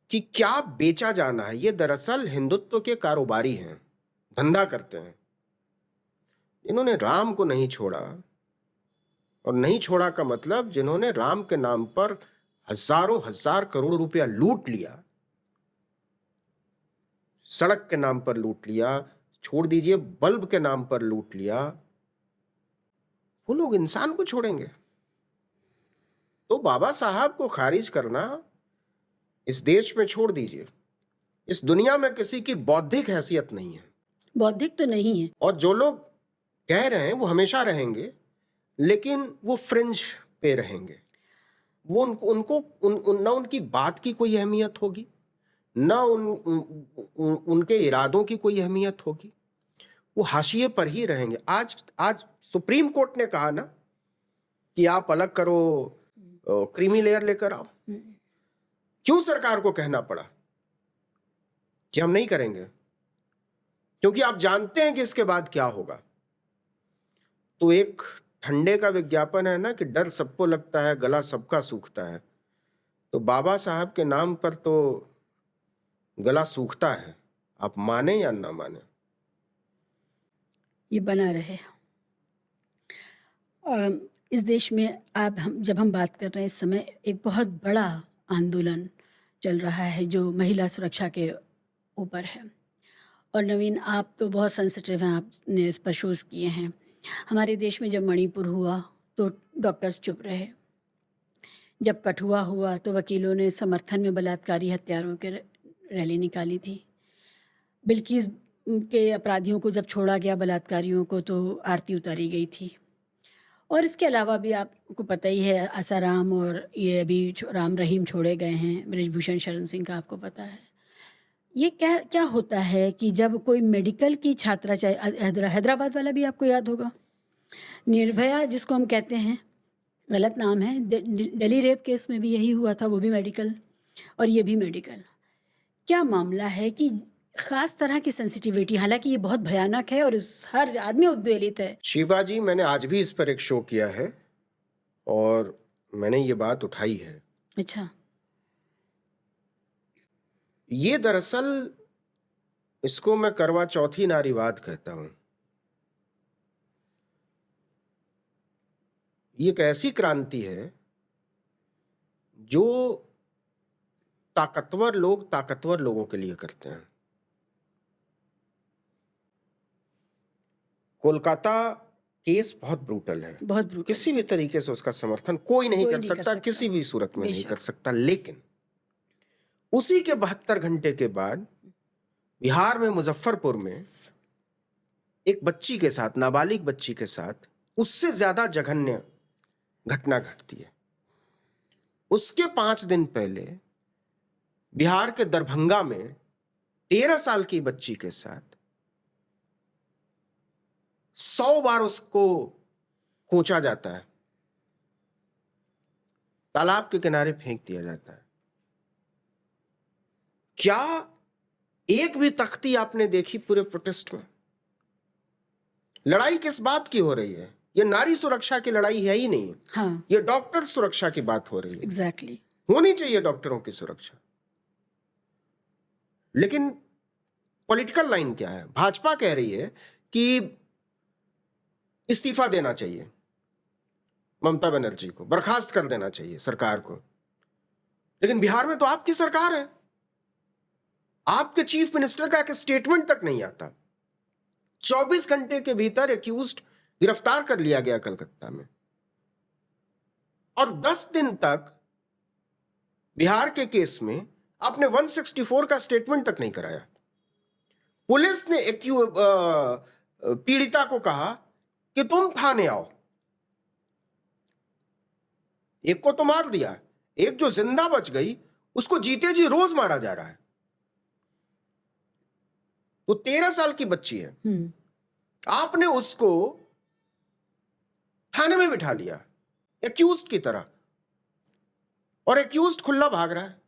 Speaker 1: कि क्या बेचा जाना है। ये दरअसल हिंदुत्व के कारोबारी हैं, धंधा करते हैं। इन्होंने राम को नहीं छोड़ा, और नहीं छोड़ा का मतलब जिन्होंने राम के नाम पर हजारों हजार करोड़ रुपया लूट लिया, सड़क के नाम पर लूट लिया, छोड़ दीजिए बल्ब के नाम पर लूट लिया, वो लोग इंसान को छोड़ेंगे? तो बाबा साहब को खारिज करना इस देश में छोड़ दीजिए, इस दुनिया में किसी की बौद्धिक हैसियत नहीं है।
Speaker 2: बौद्धिक तो नहीं है।
Speaker 1: और जो लोग कह रहे हैं वो हमेशा रहेंगे, लेकिन वो फ्रिंज पे रहेंगे। वो ना उनकी बात की कोई अहमियत होगी, ना उनके इरादों की कोई अहमियत होगी। वो हाशिए पर ही रहेंगे। आज सुप्रीम कोर्ट ने कहा ना कि आप अलग करो, क्रीमी लेयर लेकर आओ। क्यों सरकार को कहना पड़ा कि हम नहीं करेंगे? क्योंकि आप जानते हैं कि इसके बाद क्या होगा। तो एक ठंडे का विज्ञापन है ना कि डर सबको लगता है, गला सबका सूखता है। तो बाबा साहब के नाम पर तो गला सूखता है, आप माने या ना माने।
Speaker 2: ये बना रहे। इस देश में जब हम बात कर रहे हैं, इस समय एक बहुत बड़ा आंदोलन चल रहा है जो महिला सुरक्षा के ऊपर है। और नवीन, आप तो बहुत सेंसिटिव हैं, आपने इस पर शोज़ किए हैं। हमारे देश में जब मणिपुर हुआ तो डॉक्टर्स चुप रहे, जब कठुआ हुआ तो वकीलों ने समर्थन में बलात्कारी हत्यारों के रैली निकाली थी। बिल्किस के अपराधियों को जब छोड़ा गया, बलात्कारियों को, तो आरती उतारी गई थी। और इसके अलावा भी आपको पता ही है, आसाराम और ये अभी राम रहीम छोड़े गए हैं, बृजभूषण शरण सिंह का आपको पता है। ये क्या क्या होता है कि जब कोई मेडिकल की छात्रा, चाहे हैदराबाद वाला भी आपको याद होगा, निर्भया जिसको हम कहते हैं, गलत नाम है, दिल्ली रेप केस में भी यही हुआ था, वो भी मेडिकल और ये भी मेडिकल। क्या मामला है कि खास तरह की सेंसिटिविटी, हालांकि ये बहुत भयानक है और हर आदमी उद्वेलित है।
Speaker 1: शिवा जी, मैंने आज भी इस पर एक शो किया है और मैंने ये बात उठाई है।
Speaker 2: अच्छा।
Speaker 1: ये दरअसल, इसको मैं करवा चौथी नारीवाद कहता हूं। ये एक ऐसी क्रांति है जो ताकतवर लोग ताकतवर लोगों के लिए करते हैं। कोलकाता केस बहुत ब्रूटल है,
Speaker 2: बहुत ब्रूटल।
Speaker 1: किसी भी तरीके से उसका समर्थन कोई नहीं कर सकता, किसी भी सूरत में नहीं कर सकता। लेकिन उसी के 72 घंटे के बाद बिहार में मुजफ्फरपुर में एक बच्ची के साथ, नाबालिग बच्ची के साथ, उससे ज्यादा जघन्य घटना घटती है। उसके 5 दिन पहले बिहार के दरभंगा में 13 साल की बच्ची के साथ 100 बार उसको कोंचा जाता है, तालाब के किनारे फेंक दिया जाता है। क्या एक भी तख्ती आपने देखी पूरे प्रोटेस्ट में? लड़ाई किस बात की हो रही है? ये नारी सुरक्षा की लड़ाई है ही नहीं।
Speaker 2: हाँ।
Speaker 1: ये डॉक्टर सुरक्षा की बात हो रही है।
Speaker 2: एग्जैक्टली।
Speaker 1: होनी चाहिए डॉक्टरों की सुरक्षा। लेकिन पॉलिटिकल लाइन क्या है? भाजपा कह रही है कि इस्तीफा देना चाहिए, ममता बनर्जी को बर्खास्त कर देना चाहिए सरकार को। लेकिन बिहार में तो आपकी सरकार है, आपके चीफ मिनिस्टर का एक स्टेटमेंट तक नहीं आता। 24 घंटे के भीतर एक्यूज्ड गिरफ्तार कर लिया गया कलकत्ता में, और 10 दिन तक बिहार के केस में आपने 164 का स्टेटमेंट तक नहीं कराया। पुलिस ने पीड़िता को कहा कि तुम थाने आओ। एक को तो मार दिया, एक जो जिंदा बच गई उसको जीते जी रोज मारा जा रहा है। तो 13 साल की बच्ची है, आपने उसको थाने में बिठा लिया एक्यूज्ड की तरह, और एक्यूज्ड खुला भाग रहा है।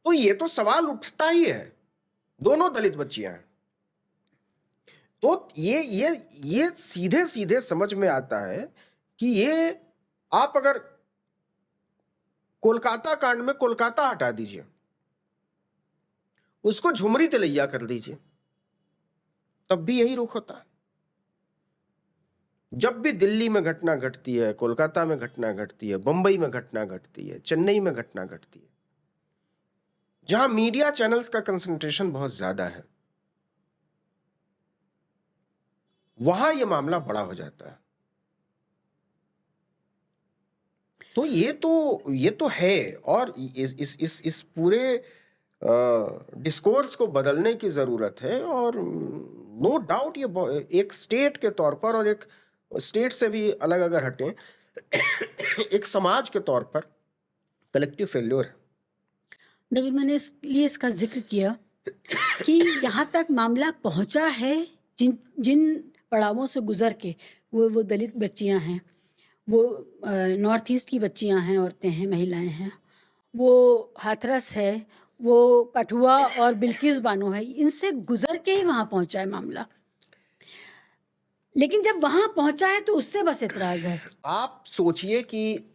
Speaker 1: तो ये तो सवाल उठता ही है, दोनों दलित बच्चियां हैं। तो ये सीधे सीधे समझ में आता है कि ये आप अगर कोलकाता कांड में कोलकाता हटा दीजिए, उसको झुमरी तिलैया कर दीजिए, तब भी यही रुख होता है। जब भी दिल्ली में घटना घटती है, कोलकाता में घटना घटती है, बंबई में घटना घटती है, चेन्नई में घटना घटती है, जहां मीडिया चैनल्स का कंसंट्रेशन बहुत ज्यादा है, वहां यह मामला बड़ा हो जाता है। तो ये तो है, और इस पूरे डिस्कोर्स को बदलने की जरूरत है। और नो डाउट ये एक स्टेट के तौर पर, और एक स्टेट से भी अलग अगर हटें, एक समाज के तौर पर कलेक्टिव फेल्योर है।
Speaker 2: नवीन, मैंने इसलिए इसका जिक्र किया कि यहाँ तक मामला पहुँचा है, जिन जिन पड़ावों से गुजर के वो दलित बच्चियाँ हैं, वो नॉर्थ ईस्ट की बच्चियाँ हैं, औरतें हैं, महिलाएं हैं, वो हाथरस है, वो कठुआ और बिल्किस बानो है, इनसे गुजर के ही वहाँ पहुँचा है मामला। लेकिन जब वहाँ पहुँचा है तो उससे बस एतराज़ है।
Speaker 1: आप सोचिए कि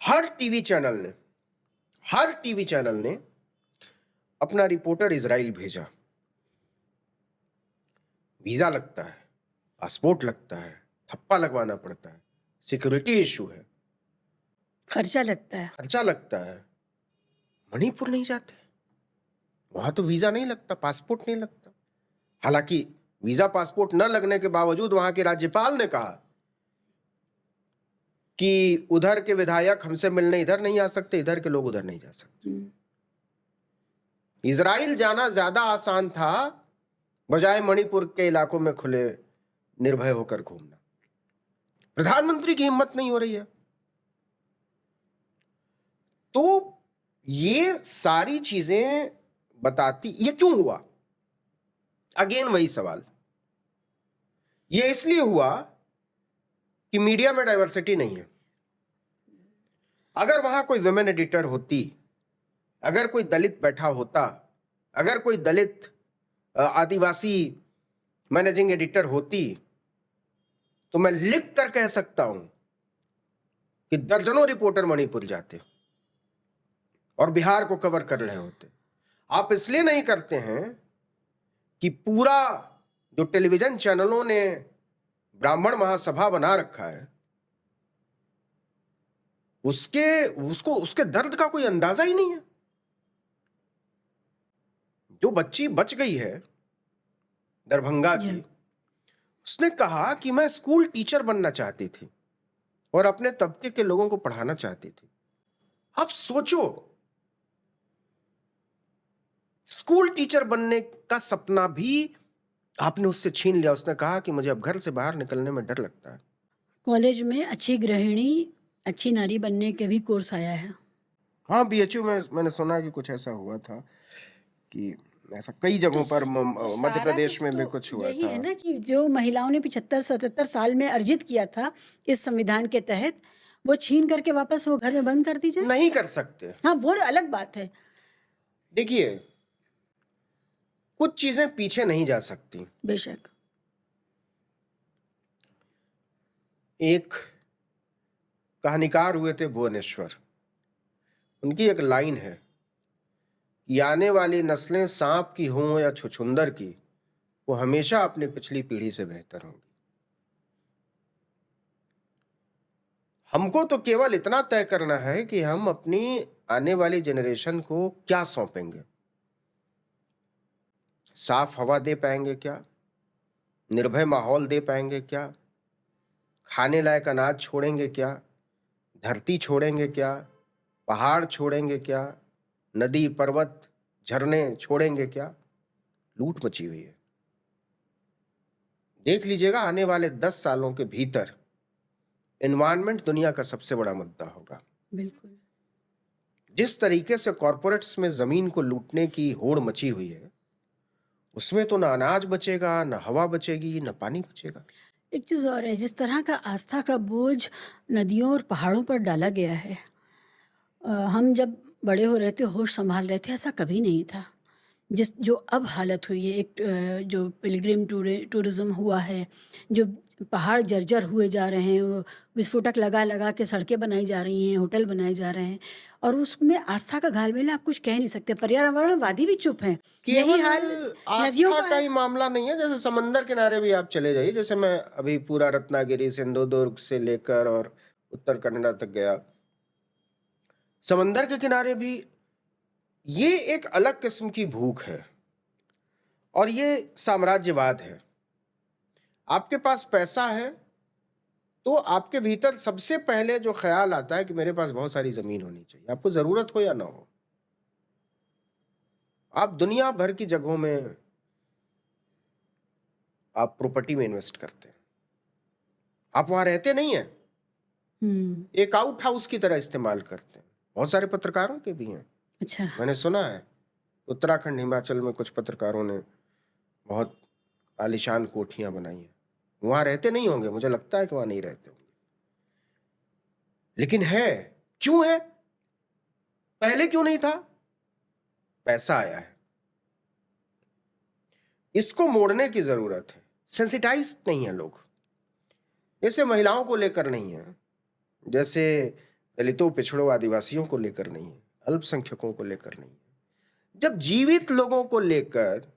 Speaker 1: हर टीवी चैनल ने अपना रिपोर्टर इजराइल भेजा। वीजा लगता है, पासपोर्ट लगता है, ठप्पा लगवाना पड़ता है, सिक्योरिटी इशू है,
Speaker 2: खर्चा लगता है।
Speaker 1: मणिपुर नहीं जाते, वहां तो वीजा नहीं लगता, पासपोर्ट नहीं लगता। हालांकि वीजा पासपोर्ट न लगने के बावजूद वहां के राज्यपाल ने कहा कि उधर के विधायक हमसे मिलने इधर नहीं आ सकते, इधर के लोग उधर नहीं जा सकते। इजराइल जाना ज्यादा आसान था बजाय मणिपुर के इलाकों में खुले निर्भय होकर घूमना। प्रधानमंत्री की हिम्मत नहीं हो रही है। तो ये सारी चीजें बताती, ये क्यों हुआ? अगेन वही सवाल, ये इसलिए हुआ कि मीडिया में डाइवर्सिटी नहीं है। अगर वहां कोई विमेन एडिटर होती, अगर कोई दलित बैठा होता, अगर कोई दलित आदिवासी मैनेजिंग एडिटर होती, तो मैं लिख कर कह सकता हूं कि दर्जनों रिपोर्टर मणिपुर जाते और बिहार को कवर कर रहे होते। आप इसलिए नहीं करते हैं कि पूरा जो टेलीविजन चैनलों ने ब्राह्मण महासभा बना रखा है, उसके दर्द का कोई अंदाजा ही नहीं है। जो बच्ची बच गई है दरभंगा की, उसने कहा कि मैं स्कूल टीचर बनना चाहती थी और अपने तबके के लोगों को पढ़ाना चाहती थी। अब सोचो, स्कूल टीचर बनने का सपना भी आपने उससे छीन लिया। उसने कहा कि मुझे अब घर से बाहर निकलने में डर लगता है।
Speaker 2: कॉलेज में अच्छी गृहिणी, अच्छी नारी बनने के भी कोर्स आया है।
Speaker 1: हाँ, बीएचयू में मैंने सुना कि कुछ ऐसा हुआ था, कि ऐसा कई जगहों पर मध्य प्रदेश में भी कुछ हुआ
Speaker 2: यही
Speaker 1: था।
Speaker 2: है ना कि जो महिलाओं ने 75-77 साल में अर्जित किया था इस संविधान के तहत, वो छीन करके वापस वो घर में बंद कर दी जाए।
Speaker 1: नहीं कर सकते।
Speaker 2: हाँ, वो अलग बात है।
Speaker 1: देखिए, कुछ चीजें पीछे नहीं जा सकती।
Speaker 2: बेशक।
Speaker 1: एक कहानीकार हुए थे भुवनेश्वर, उनकी एक लाइन है कि आने वाली नस्लें सांप की हों या छुछुंदर की, वो हमेशा अपनी पिछली पीढ़ी से बेहतर होंगी। हमको तो केवल इतना तय करना है कि हम अपनी आने वाली जनरेशन को क्या सौंपेंगे। साफ हवा दे पाएंगे क्या? निर्भय माहौल दे पाएंगे क्या? खाने लायक अनाज छोड़ेंगे क्या? धरती छोड़ेंगे क्या? पहाड़ छोड़ेंगे क्या? नदी पर्वत झरने छोड़ेंगे क्या? लूट मची हुई है। देख लीजिएगा, आने वाले 10 सालों के भीतर एनवायरनमेंट दुनिया का सबसे बड़ा मुद्दा होगा।
Speaker 2: बिल्कुल।
Speaker 1: जिस तरीके से कॉरपोरेट्स में जमीन को लूटने की होड़ मची हुई है, उसमें तो ना अनाज बचेगा, ना हवा बचेगी, ना पानी बचेगा।
Speaker 2: एक चीज़ और है, जिस तरह का आस्था का बोझ नदियों और पहाड़ों पर डाला गया है, हम जब बड़े हो रहे थे, होश संभाल रहे थे, ऐसा कभी नहीं था। जो अब हालत हुई है, एक जो पिलग्रिम टूरिज़्म हुआ है, जो पहाड़ जर्जर हुए जा रहे हैं, वो विस्फोटक लगा लगा के सड़कें बनाई जा रही हैं, होटल बनाए जा रहे हैं, और उसमें आस्था का घालमेल आप कुछ कह नहीं सकते। पर्यावरणवादी भी चुप हैं। यही
Speaker 1: केवल
Speaker 2: हाल नदियों
Speaker 1: आस्था
Speaker 2: का
Speaker 1: का
Speaker 2: है।
Speaker 1: ही मामला नहीं है। जैसे समंदर किनारे भी आप चले जाइए, जैसे मैं अभी पूरा रत्नागिरी सिंधुदुर्ग से लेकर और उत्तर कन्नड़ा तक गया, समंदर के किनारे भी ये एक अलग किस्म की भूख है और ये साम्राज्यवाद है। आपके पास पैसा है तो आपके भीतर सबसे पहले जो ख्याल आता है कि मेरे पास बहुत सारी जमीन होनी चाहिए, आपको जरूरत हो या ना हो। आप दुनिया भर की जगहों में आप प्रॉपर्टी में इन्वेस्ट करते हैं, आप वहां रहते नहीं हैं,
Speaker 2: हुँ।
Speaker 1: एक आउट हाउस की तरह इस्तेमाल करते हैं। बहुत सारे पत्रकारों के भी हैं,
Speaker 2: अच्छा।
Speaker 1: मैंने सुना है उत्तराखंड हिमाचल में कुछ पत्रकारों ने बहुत आलीशान कोठियां बनाई हैं। वहां रहते नहीं होंगे, मुझे लगता है कि वहां नहीं रहते होंगे, लेकिन है। क्यों है? पहले क्यों नहीं था? पैसा आया है, इसको मोड़ने की जरूरत है। सेंसिटाइज नहीं है लोग, जैसे महिलाओं को लेकर नहीं है, जैसे दलितों पिछड़ों आदिवासियों को लेकर नहीं है, अल्पसंख्यकों को लेकर नहीं है। जब जीवित लोगों को लेकर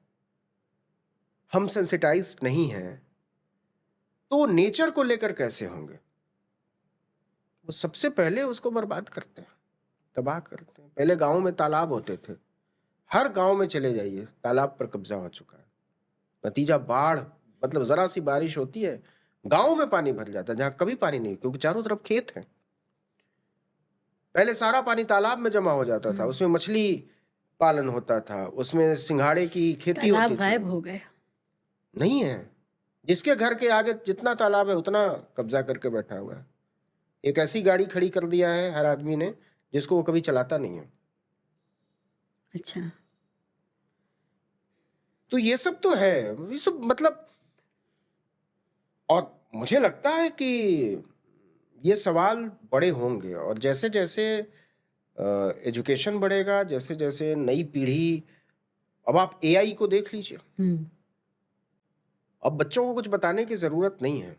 Speaker 1: हम सेंसिटाइज नहीं हैं, तो नेचर को लेकर कैसे होंगे? वो सबसे पहले उसको बर्बाद करते हैं, तबाह करते हैं। पहले गांव में तालाब होते थे, हर गांव में चले जाइए तालाब पर कब्जा हो चुका है। नतीजा बाढ़, मतलब जरा सी बारिश होती है, गांव में पानी भर जाता है जहां कभी पानी नहीं, क्योंकि चारों तरफ खेत है। पहले सारा पानी तालाब में जमा हो जाता था,
Speaker 2: हुँ।
Speaker 1: उसमें मछली पालन होता था, उसमें सिंघाड़े की खेती
Speaker 2: तालाब
Speaker 1: होती थी।
Speaker 2: गायब हो गए।
Speaker 1: नहीं है। जिसके घर के आगे जितना तालाब है उतना कब्जा करके बैठा हुआ है। एक ऐसी गाड़ी खड़ी कर दिया है हर आदमी ने जिसको वो कभी चलाता नहीं है।
Speaker 2: अच्छा।
Speaker 1: तो ये सब तो है, ये सब मतलब, और मुझे लगता है कि ये सवाल बड़े होंगे, और जैसे जैसे एजुकेशन बढ़ेगा, जैसे जैसे नई पीढ़ी, अब आप एआई को देख लीजिए,
Speaker 2: हुँ।
Speaker 1: अब बच्चों को कुछ बताने की जरूरत नहीं है।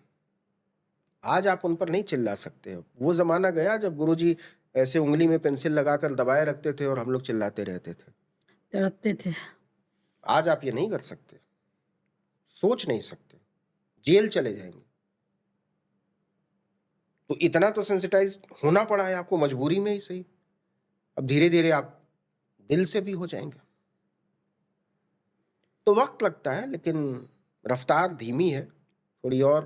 Speaker 1: आज आप उन पर नहीं चिल्ला सकते। वो जमाना गया जब गुरुजी ऐसे उंगली में पेंसिल लगाकर दबाए रखते थे और हम लोग चिल्लाते रहते थे।
Speaker 2: तड़पते थे।
Speaker 1: आज आप ये नहीं कर सकते, सोच नहीं सकते, जेल चले जाएंगे। तो इतना तो सेंसिटाइज होना पड़ा है आपको, मजबूरी में ही सही। अब धीरे धीरे आप दिल से भी हो जाएंगे। तो वक्त लगता है, लेकिन रफ्तार धीमी है, थोड़ी और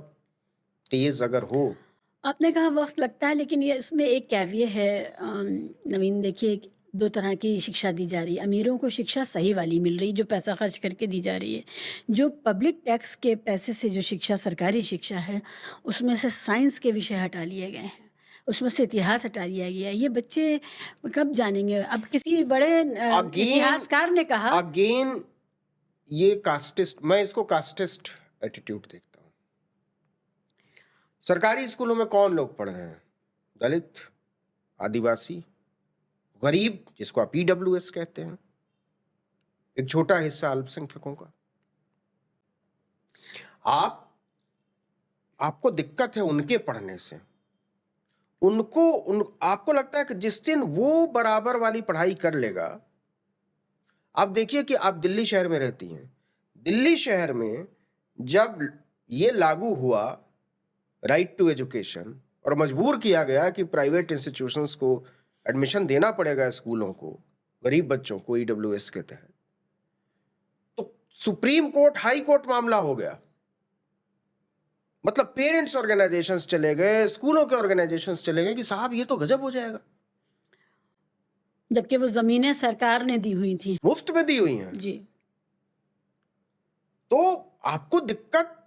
Speaker 1: तेज अगर हो।
Speaker 2: आपने कहा वक़्त लगता है, लेकिन ये इसमें एक कैविए है नवीन, देखिए 2 तरह की शिक्षा दी जा रही है। अमीरों को शिक्षा सही वाली मिल रही है, जो पैसा खर्च करके दी जा रही है। जो पब्लिक टैक्स के पैसे से जो शिक्षा, सरकारी शिक्षा है, उसमें से साइंस के विषय हटा लिए गए हैं। उसमें से इतिहास हटा लिया गया है। ये बच्चे कब जानेंगे? अब किसी बड़े
Speaker 1: अगेन
Speaker 2: इतिहासकार ने कहा।
Speaker 1: अगेन ये कास्टिस्ट, मैं इसको कास्टिस्ट एटीट्यूड देखता हूं। सरकारी स्कूलों में कौन लोग पढ़ रहे हैं? दलित, आदिवासी, गरीब, जिसको आप ईडब्ल्यूएस कहते हैं, एक छोटा हिस्सा अल्पसंख्यकों का। आपको दिक्कत है उनके पढ़ने से। आपको लगता है कि जिस दिन वो बराबर वाली पढ़ाई कर लेगा आप देखिए कि आप दिल्ली शहर में रहती हैं, दिल्ली शहर में जब ये लागू हुआ राइट टू एजुकेशन और मजबूर किया गया कि प्राइवेट इंस्टीट्यूशंस को एडमिशन देना पड़ेगा स्कूलों को, गरीब बच्चों को ईडब्ल्यूएस के तहत, तो सुप्रीम कोर्ट हाई कोर्ट मामला हो गया। मतलब पेरेंट्स ऑर्गेनाइजेशंस चले गए, स्कूलों के ऑर्गेनाइजेशंस चले गए कि साहब ये तो गजब हो जाएगा,
Speaker 2: जबकि वो जमीनें सरकार ने दी हुई थी।
Speaker 1: मुफ्त में दी हुई हैं।
Speaker 2: जी।
Speaker 1: तो आपको दिक्कत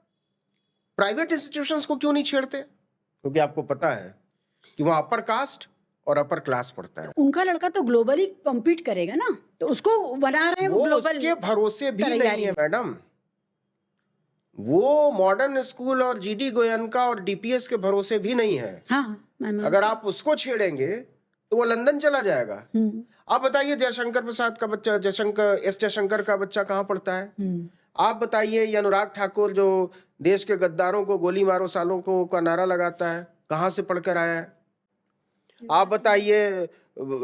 Speaker 1: प्राइवेट इंस्टीट्यूशंस को क्यों नहीं छेड़ते? क्योंकि आपको पता है कि वहां अपर कास्ट और अपर क्लास पड़ता है।
Speaker 2: उनका लड़का तो ग्लोबली कम्पीट करेगा ना, तो उसको बना रहे हैं वो
Speaker 1: वो
Speaker 2: ग्लोबल
Speaker 1: उसके भरोसे भी नहीं
Speaker 2: तैयारी।
Speaker 1: है मैडम, वो मॉडर्न स्कूल और जीडी गोयनका और डीपीएस के भरोसे भी नहीं है।
Speaker 2: हाँ, मैं
Speaker 1: अगर आप उसको छेड़ेंगे तो वो लंदन चला जाएगा। आप बताइए जयशंकर प्रसाद का बच्चा, जयशंकर का बच्चा कहाँ पढ़ता है? आप बताइए ये अनुराग ठाकुर जो देश के गद्दारों को गोली मारो सालों को का नारा लगाता है, कहाँ से पढ़कर आया है? आप बताइए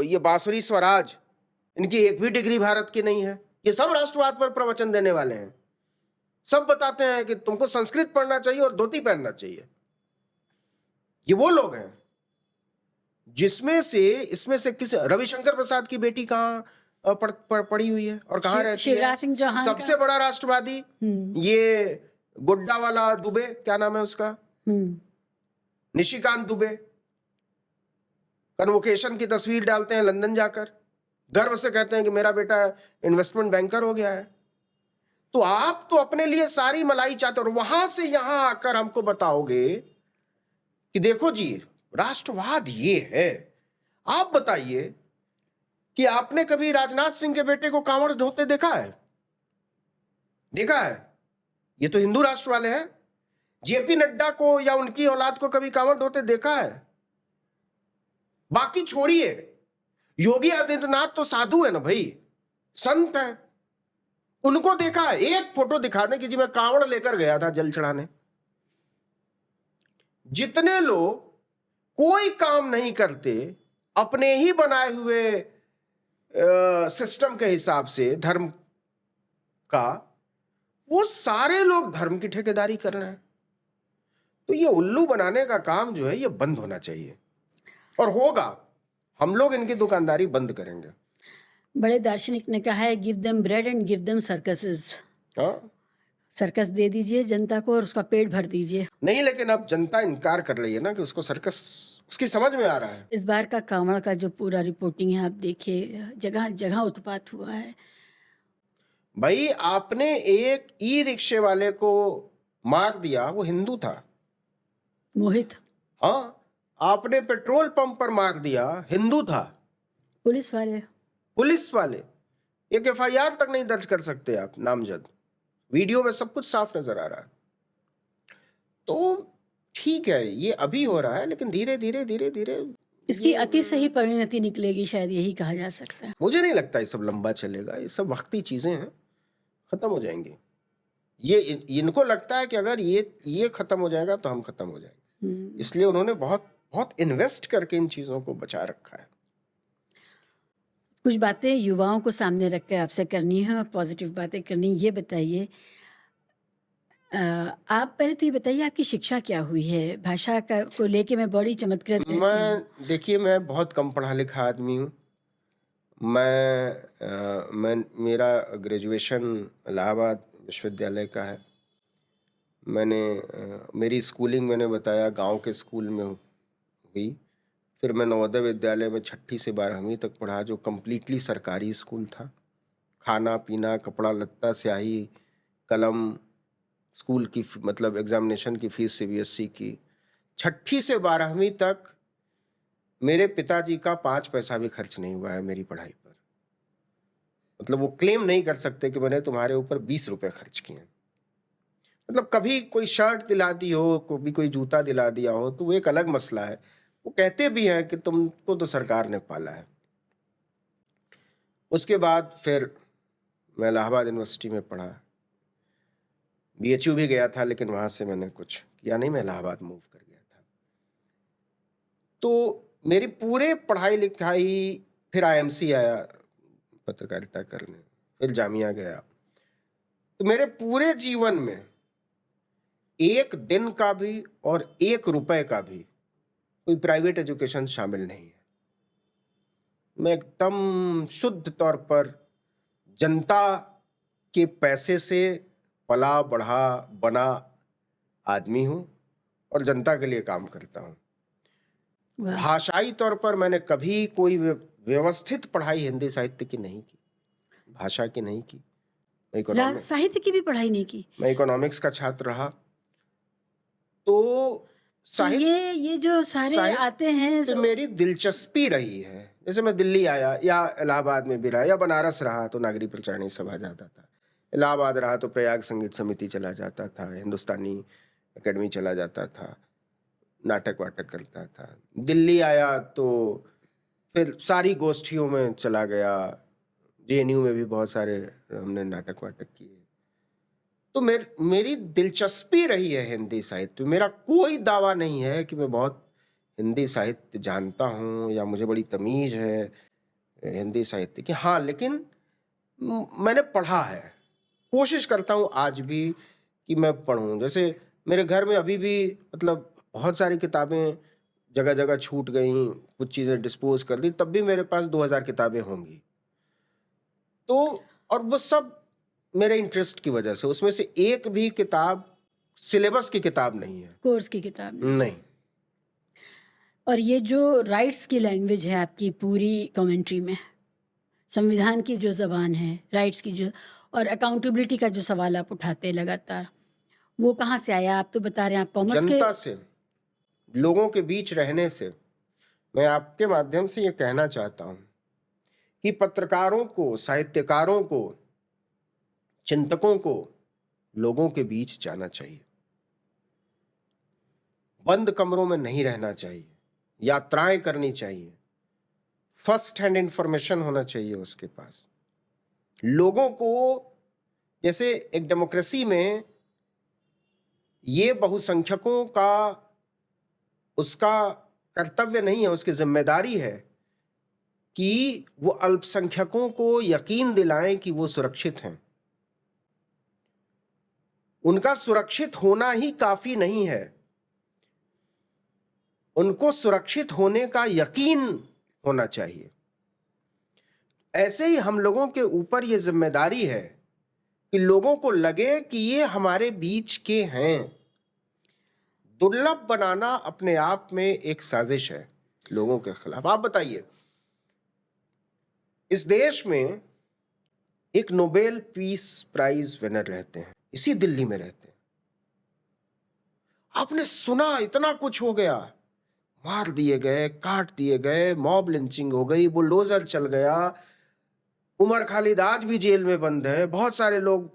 Speaker 1: ये बांसुरी स्वराज, इनकी एक भी डिग्री भारत की नहीं है। ये सब राष्ट्रवाद पर प्रवचन देने वाले हैं, सब बताते हैं कि तुमको संस्कृत पढ़ना चाहिए और धोती पहनना चाहिए। ये वो लोग हैं इसमें से किस रविशंकर प्रसाद की बेटी कहाँ पढ़ी हुई है और कहाँ रहती है?
Speaker 2: शिवराज सिंह चौहान
Speaker 1: सबसे बड़ा राष्ट्रवादी ये गुड्डा वाला दुबे, क्या नाम है उसका, निशिकांत दुबे, कन्वोकेशन की तस्वीर डालते हैं लंदन जाकर, गर्व से कहते हैं कि मेरा बेटा इन्वेस्टमेंट बैंकर हो गया है। तो आप तो अपने लिए सारी मलाई चाहते हो और वहां से यहां आकर हमको बताओगे कि देखो जी राष्ट्रवाद ये है। आप बताइए कि आपने कभी राजनाथ सिंह के बेटे को कांवड़ ढोते देखा है? देखा है? ये तो हिंदू राष्ट्र वाले हैं। जेपी नड्डा को या उनकी औलाद को कभी कांवड़ ढोते देखा है? बाकी छोड़िए, योगी आदित्यनाथ तो साधु है ना भाई, संत है, उनको देखा है? एक फोटो दिखा दें कि जी मैं कांवड़ लेकर गया था जल चढ़ाने। जितने लोग कोई काम नहीं करते अपने ही बनाए हुए सिस्टम के हिसाब से धर्म का, वो सारे लोग धर्म की ठेकेदारी कर रहे हैं। तो ये उल्लू बनाने का काम जो है ये बंद होना चाहिए और होगा। हम लोग इनकी दुकानदारी बंद करेंगे।
Speaker 2: बड़े दार्शनिक ने कहा है, give them bread and give them circuses. Circus दे दीजिए जनता को और उसका पेट भर दीजिए।
Speaker 1: नहीं, लेकिन अब जनता इनकार कर रही है ना कि उसको सर्कस उसकी समझ में आ रहा है।
Speaker 2: इस बार का कांवड़ का जो पूरा रिपोर्टिंग है आप देखिए, जगह जगह उत्पात हुआ है।
Speaker 1: भाई आपने एक ई रिक्शे वाले को मार दिया, वो हिंदू था,
Speaker 2: मोहित।
Speaker 1: हाँ, आपने पेट्रोल पंप पर मार दिया, हिंदू था।
Speaker 2: पुलिस वाले
Speaker 1: एक एफआईआर तक नहीं दर्ज कर सकते आप नामजद। वीडियो में सब कुछ साफ नजर आ रहा है। तो ठीक है, ये अभी हो रहा है, लेकिन धीरे धीरे
Speaker 2: इसकी अति सही परिणति निकलेगी, शायद यही कहा जा सकता है।
Speaker 1: मुझे नहीं लगता ये सब लंबा चलेगा, ये सब वक्ती चीजें हैं, खत्म हो जाएंगी। ये इनको लगता है कि अगर ये खत्म हो जाएगा तो हम खत्म हो जाएंगे, इसलिए उन्होंने बहुत बहुत इन्वेस्ट करके इन चीजों को बचा रखा है।
Speaker 2: कुछ बातें युवाओं को सामने रख के आपसे करनी है और पॉजिटिव बातें करनी। ये बताइए, आप पहले तो ये बताइए आपकी शिक्षा क्या हुई है? भाषा को लेके मैं बड़ी चमत्कृत रहती हूँ।
Speaker 1: देखिए मैं बहुत कम पढ़ा लिखा आदमी हूँ। मैं मेरा ग्रेजुएशन इलाहाबाद विश्वविद्यालय का है। मेरी स्कूलिंग मैंने बताया गांव के स्कूल में हुई। फिर मैं नवोदय विद्यालय में 6ठी से 12वीं तक पढ़ा, जो कम्प्लीटली सरकारी स्कूल था। खाना पीना, कपड़ा लत्ता, स्याही कलम, स्कूल की मतलब एग्जामिनेशन की फीस सीबीएसई की। 6ठी से 12वीं तक मेरे पिताजी का 5 पैसा भी खर्च नहीं हुआ है मेरी पढ़ाई पर। मतलब वो क्लेम नहीं कर सकते कि मैंने तुम्हारे ऊपर 20 रुपए खर्च किए। मतलब कभी कोई शर्ट दिला दी हो, कभी कोई जूता दिला दिया हो तो वो एक अलग मसला है। वो कहते भी हैं कि तुमको तो सरकार ने पाला है। उसके बाद फिर मैं इलाहाबाद यूनिवर्सिटी में पढ़ा, बीएचयू भी गया था, लेकिन वहां से मैंने कुछ किया नहीं, मैं इलाहाबाद मूव कर गया था। तो मेरी पूरे पढ़ाई लिखाई, फिर आईएमसी आया पत्रकारिता करने, फिर जामिया गया। तो मेरे पूरे जीवन में एक दिन का भी और 1 रुपए का भी कोई प्राइवेट एजुकेशन शामिल नहीं है। मैं एकदम शुद्ध तौर पर जनता के पैसे से पला बढ़ा बना आदमी हूं और जनता के लिए काम करता हूं।
Speaker 2: वाह!
Speaker 1: भाषाई तौर पर मैंने कभी कोई व्यवस्थित पढ़ाई हिंदी साहित्य की नहीं की, भाषा की नहीं की।
Speaker 2: साहित्य की भी पढ़ाई नहीं की।
Speaker 1: मैं इकोनॉमिक्स का छात्र रहा। तो
Speaker 2: तो ये जो सारे आते हैं
Speaker 1: तो मेरी दिलचस्पी रही है। जैसे मैं दिल्ली आया या इलाहाबाद में भी रहा या बनारस रहा तो नागरी प्रचारणी सभा जाता था, इलाहाबाद रहा तो प्रयाग संगीत समिति चला जाता था, हिंदुस्तानी एकेडमी चला जाता था, नाटक वाटक करता था। दिल्ली आया तो फिर सारी गोष्ठियों में चला गया, जेएनयू में भी बहुत सारे हमने नाटक वाटक किए। तो मेरी दिलचस्पी रही है हिंदी साहित्य। मेरा कोई दावा नहीं है कि मैं बहुत हिंदी साहित्य जानता हूँ या मुझे बड़ी तमीज है हिंदी साहित्य की। हाँ, लेकिन मैंने पढ़ा है, कोशिश करता हूँ आज भी कि मैं पढूं। जैसे मेरे घर में अभी भी मतलब बहुत सारी किताबें जगह जगह छूट गई, कुछ चीजें डिस्पोज कर दी, तब भी मेरे पास 2000 किताबें होंगी। तो और वो सब मेरे इंटरेस्ट की वजह से। उसमें से एक भी किताब सिलेबस की किताब नहीं है,
Speaker 2: कोर्स की किताब
Speaker 1: नहीं।
Speaker 2: और ये जो राइट्स की लैंग्वेज है आपकी पूरी कमेंट्री में, संविधान की जो ज़बान है, राइट्स की जो, और अकाउंटेबिलिटी का जो सवाल आप उठाते हैं लगातार, वो कहाँ से आया? आप तो बता रहे हैं आप कॉमर्स के।
Speaker 1: जनता से, लोगों के बीच रहने से। मैं आपके माध्यम से ये कहना चाहता हूं कि पत्रकारों को, साहित्यकारों को, चिंतकों को लोगों के बीच जाना चाहिए, बंद कमरों में नहीं रहना चाहिए, यात्राएं करनी चाहिए, फर्स्ट हैंड इंफॉर्मेशन होना चाहिए उसके पास। लोगों को, जैसे एक डेमोक्रेसी में ये बहुसंख्यकों का उसका कर्तव्य नहीं है, उसकी जिम्मेदारी है कि वो अल्पसंख्यकों को यकीन दिलाएं कि वो सुरक्षित हैं। उनका सुरक्षित होना ही काफी नहीं है, उनको सुरक्षित होने का यकीन होना चाहिए। ऐसे ही हम लोगों के ऊपर ये जिम्मेदारी है कि लोगों को लगे कि ये हमारे बीच के हैं। दुर्लभ बनाना अपने आप में एक साजिश है लोगों के खिलाफ। आप बताइए, इस देश में एक नोबेल पीस प्राइज विनर रहते हैं, इसी दिल्ली में रहते हैं। आपने सुना इतना कुछ हो गया, मार दिए गए, काट दिए गए, मॉब लिंचिंग हो गई, बुलडोजर चल गया, उमर खालिद आज भी जेल में बंद है, बहुत सारे लोग,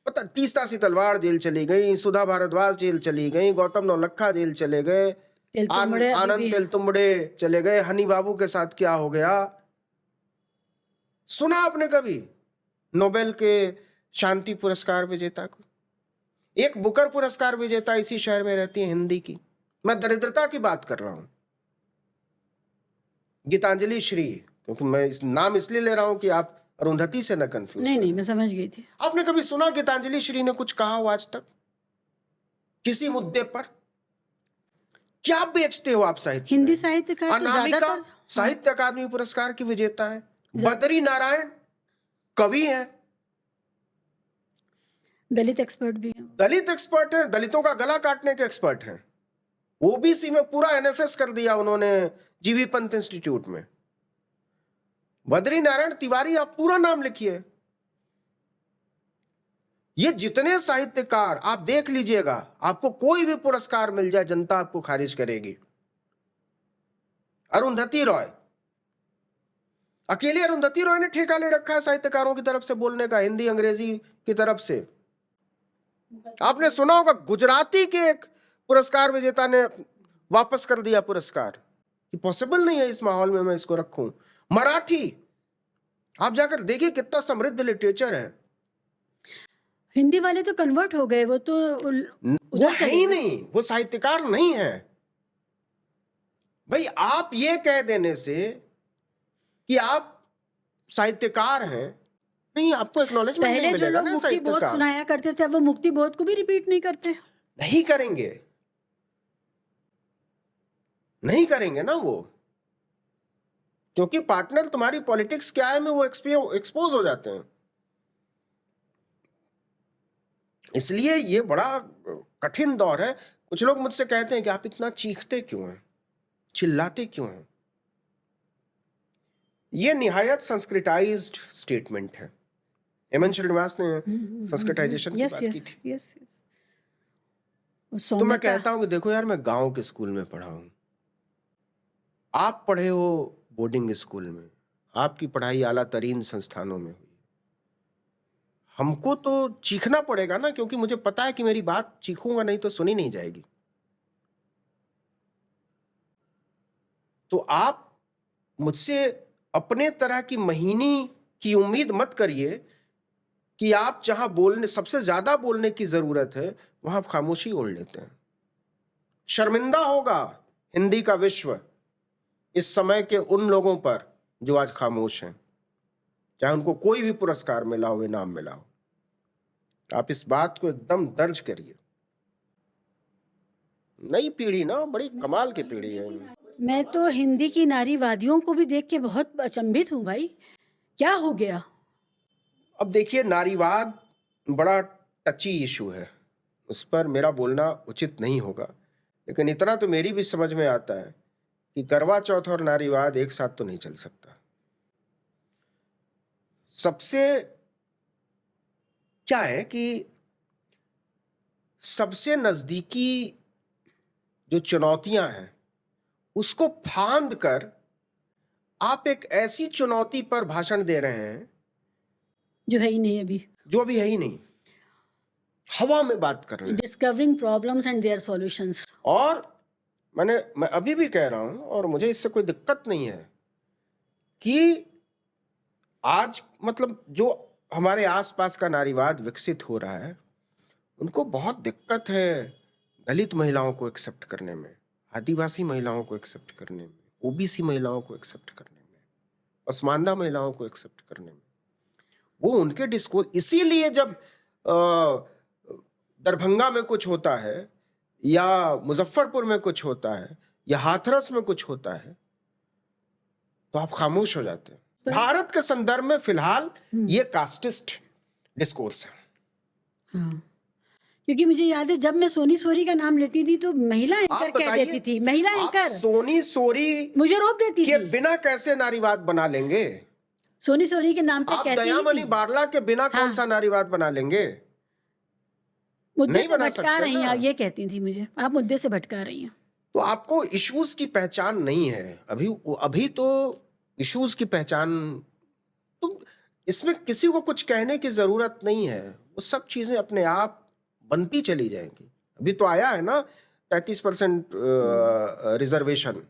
Speaker 1: पता, तीस्ता सी तलवार जेल चली गई, सुधा भारद्वाज जेल चली गई, गौतम नौलखा जेल चले गए, आनंद तेलतुंबड़े चले गए, हनी बाबू के साथ क्या हो गया? सुना आपने कभी नोबेल के शांति पुरस्कार विजेता को? एक बुकर पुरस्कार विजेता इसी शहर में रहती है, हिंदी की। मैं दरिद्रता की बात कर रहा हूं, गीतांजलि श्री, क्योंकि मैं इस नाम इसलिए ले रहा हूं कि आप अरुंधति से न कंफ्यूज।
Speaker 2: नहीं, मैं समझ गई थी।
Speaker 1: आपने कभी सुना गीतांजलि श्री ने कुछ कहा हो आज तक किसी मुद्दे पर? क्या बेचते हो आप साहित्य?
Speaker 2: हिंदी साहित्य का तो ज्यादातर
Speaker 1: साहित्य अकादमी पुरस्कार की विजेता है, बद्री नारायण कवि है,
Speaker 2: दलित एक्सपर्ट भी है,
Speaker 1: दलित एक्सपर्ट है, दलितों का गला काटने के एक्सपर्ट हैं। ओबीसी में पूरा एनएफएस कर दिया उन्होंने जीबी पंत इंस्टीट्यूट में। बद्री नारायण तिवारी, आप पूरा नाम लिखिए। ये जितने साहित्यकार आप देख लीजिएगा, आपको कोई भी पुरस्कार मिल जाए जनता आपको खारिज करेगी। अरुंधति रॉय, अकेले अरुंधति रॉय ने ठेका ले रखा है साहित्यकारों की तरफ से बोलने का, हिंदी अंग्रेजी की तरफ से। आपने सुना होगा गुजराती के एक पुरस्कार विजेता ने वापस कर दिया पुरस्कार, कि पॉसिबल नहीं है इस माहौल में मैं इसको रखूं। मराठी, आप जाकर देखिए कितना समृद्ध लिटरेचर है।
Speaker 2: हिंदी वाले तो कन्वर्ट हो गए, वो तो
Speaker 1: वो है ही नहीं, वो साहित्यकार नहीं है भाई। आप ये कह देने से कि आप साहित्यकार हैं नहीं, आपको एक्नॉलेजमेंट नहीं
Speaker 2: पहले जो
Speaker 1: मिलेगा
Speaker 2: लोग
Speaker 1: ना
Speaker 2: मुक्ति
Speaker 1: साहित्य
Speaker 2: बोध
Speaker 1: का।
Speaker 2: सुनाया करते थे, अब वो मुक्ति बोध को भी रिपीट नहीं करते।
Speaker 1: नहीं करेंगे, नहीं करेंगे ना वो, क्योंकि पार्टनर तुम्हारी पॉलिटिक्स क्या है में वो एक्सपोज हो जाते हैं। इसलिए ये बड़ा कठिन दौर है। कुछ लोग मुझसे कहते हैं कि आप इतना चीखते क्यों हैं, चिल्लाते क्यों हैं। ये निहायत संस्कृताइज्ड स्टेटमेंट है। हेमंत श्रीनिवास ने संस्कृताइजेशन की
Speaker 2: यस
Speaker 1: बात की
Speaker 2: यस
Speaker 1: थी।
Speaker 2: Yes yes.
Speaker 1: तो मैं
Speaker 2: सौम्यता।
Speaker 1: कहता हूं कि देखो यार, मैं गांव के स्कूल में पढ़ा हूं, आप पढ़े हो बोर्डिंग स्कूल में, आपकी पढ़ाई आला तरीन संस्थानों में हुई। हमको तो चीखना पड़ेगा ना, क्योंकि मुझे पता है कि मेरी बात चीखूंगा नहीं तो सुनी नहीं जाएगी। तो आप मुझसे अपने तरह की महीनी की उम्मीद मत करिए कि आप जहां बोलने सबसे ज्यादा बोलने की जरूरत है वहां आप खामोशी ओढ़ लेते हैं। शर्मिंदा होगा हिंदी का विश्व इस समय के उन लोगों पर जो आज खामोश हैं, चाहे उनको कोई भी पुरस्कार मिला हो, इनाम मिला हो। आप इस बात को एकदम दर्ज करिए। नई पीढ़ी ना बड़ी कमाल की पीढ़ी है।
Speaker 2: मैं तो हिंदी की नारीवादियों को भी देख के बहुत अचंभित हूँ भाई, क्या हो गया।
Speaker 1: अब देखिए, नारीवाद बड़ा टची इशू है, उस पर मेरा बोलना उचित नहीं होगा, लेकिन इतना तो मेरी भी समझ में आता है कि करवा चौथ और नारीवाद एक साथ तो नहीं चल सकता। सबसे क्या है कि सबसे नजदीकी जो चुनौतियां हैं उसको फांद कर आप एक ऐसी चुनौती पर भाषण दे रहे हैं
Speaker 2: जो है ही नहीं अभी।
Speaker 1: जो अभी है ही नहीं, हवा में बात कर रहे हैं।
Speaker 2: Discovering problems and their solutions.
Speaker 1: और मैं अभी भी कह रहा हूं, और मुझे इससे कोई दिक्कत नहीं है कि आज मतलब जो हमारे आसपास का नारीवाद विकसित हो रहा है, उनको बहुत दिक्कत है दलित महिलाओं को एक्सेप्ट करने में, आदिवासी महिलाओं को एक्सेप्ट करने में, ओबीसी महिलाओं को एक्सेप्ट करने में, पसमानदा महिलाओं को एक्सेप्ट करने में। वो उनके डिस्कोर्स, इसीलिए जब दरभंगा में कुछ होता है या मुजफ्फरपुर में कुछ होता है या हाथरस में कुछ होता है तो आप खामोश हो जाते हैं। भारत के संदर्भ में फिलहाल ये कास्टिस्ट डिस्कोर्स है।
Speaker 2: हाँ, क्योंकि मुझे याद है जब मैं सोनी सोरी का नाम लेती थी तो महिला एंकर कह
Speaker 1: बताइए,
Speaker 2: देती थी, महिला
Speaker 1: आप
Speaker 2: एंकर
Speaker 1: सोनी सोरी
Speaker 2: मुझे रोक देती
Speaker 1: के
Speaker 2: थी।
Speaker 1: बिना कैसे नारीवाद बना लेंगे?
Speaker 2: सोनी सोरी के नाम पे
Speaker 1: आप
Speaker 2: कहती ही
Speaker 1: दयामणि
Speaker 2: थी।
Speaker 1: बारला के बिना कौन सा नारीवाद बना लेंगे?
Speaker 2: मुद्दे
Speaker 1: नहीं
Speaker 2: से
Speaker 1: बना
Speaker 2: भटका
Speaker 1: सकते
Speaker 2: रही हैं
Speaker 1: ना।
Speaker 2: आप, ये कहती थी मुझे, आप मुद्दे से भटका रही हैं।
Speaker 1: तो आपको इश्यूज की पहचान नहीं है अभी तो इश्यूज की पहचान, तो इसमें किसी को कुछ कहने की जरूरत नहीं है, वो सब चीजें अपने आप बनती चली जाएंगी। अभी तो आया है ना 33% रिजर्वेशन,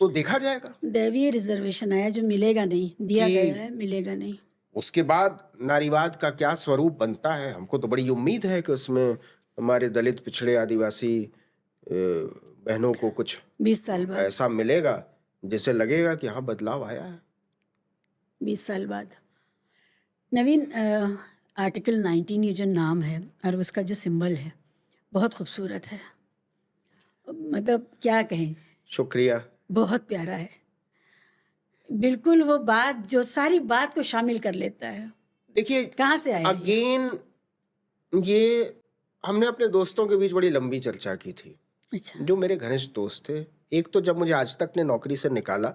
Speaker 1: तो देखा जाएगा।
Speaker 2: दैवीय रिजर्वेशन आया जो मिलेगा नहीं, दिया
Speaker 1: कि
Speaker 2: गया है, मिलेगा नहीं।
Speaker 1: उसके बाद नारीवाद का क्या स्वरूप बनता है, हमको तो बड़ी उम्मीद है कि उसमें हमारे दलित, पिछड़े, आदिवासी बहनों को कुछ
Speaker 2: 20 साल बाद,
Speaker 1: ऐसा मिलेगा जिससे लगेगा कि हाँ बदलाव आया है।
Speaker 2: 20 साल बाद। नवीन, आर्टिकल 19 ये जो नाम है और उसका जो सिंबल है बहुत खूबसूरत है, मतलब क्या कहें,
Speaker 1: शुक्रिया।
Speaker 2: बहुत प्यारा है। बिल्कुल वो बात जो सारी बात को शामिल कर लेता है।
Speaker 1: देखिए,
Speaker 2: कहाँ से आया ये?
Speaker 1: अगेन ये हमने अपने दोस्तों के बीच बड़ी लंबी चर्चा की थी,
Speaker 2: अच्छा,
Speaker 1: जो मेरे घनिष्ठ दोस्त थे। एक तो जब मुझे आज तक ने नौकरी से निकाला,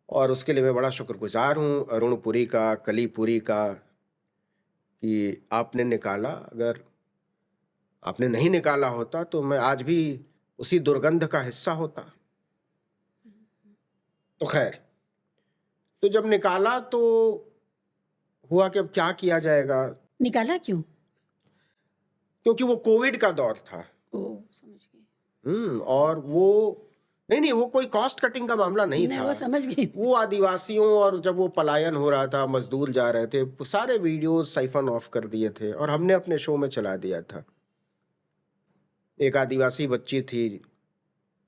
Speaker 1: और उसके लिए मैं बड़ा शुक्रगुजार हूँ अरुण पुरी का, कली पुरी का, कि आपने निकाला। अगर आपने नहीं निकाला होता तो मैं आज भी उसी दुर्गंध का हिस्सा होता। तो खैर, तो जब निकाला तो हुआ कि अब क्या किया जाएगा,
Speaker 2: निकाला क्यों?
Speaker 1: क्योंकि वो कोविड का दौर था।
Speaker 2: ओ, समझ गई।
Speaker 1: और वो नहीं, वो कोई कॉस्ट कटिंग का मामला नहीं था।
Speaker 2: वो समझ गई।
Speaker 1: वो आदिवासियों, और जब वो पलायन हो रहा था, मजदूर जा रहे थे, सारे वीडियोस साइफन ऑफ कर दिए थे और हमने अपने शो में चला दिया था। एक आदिवासी बच्ची थी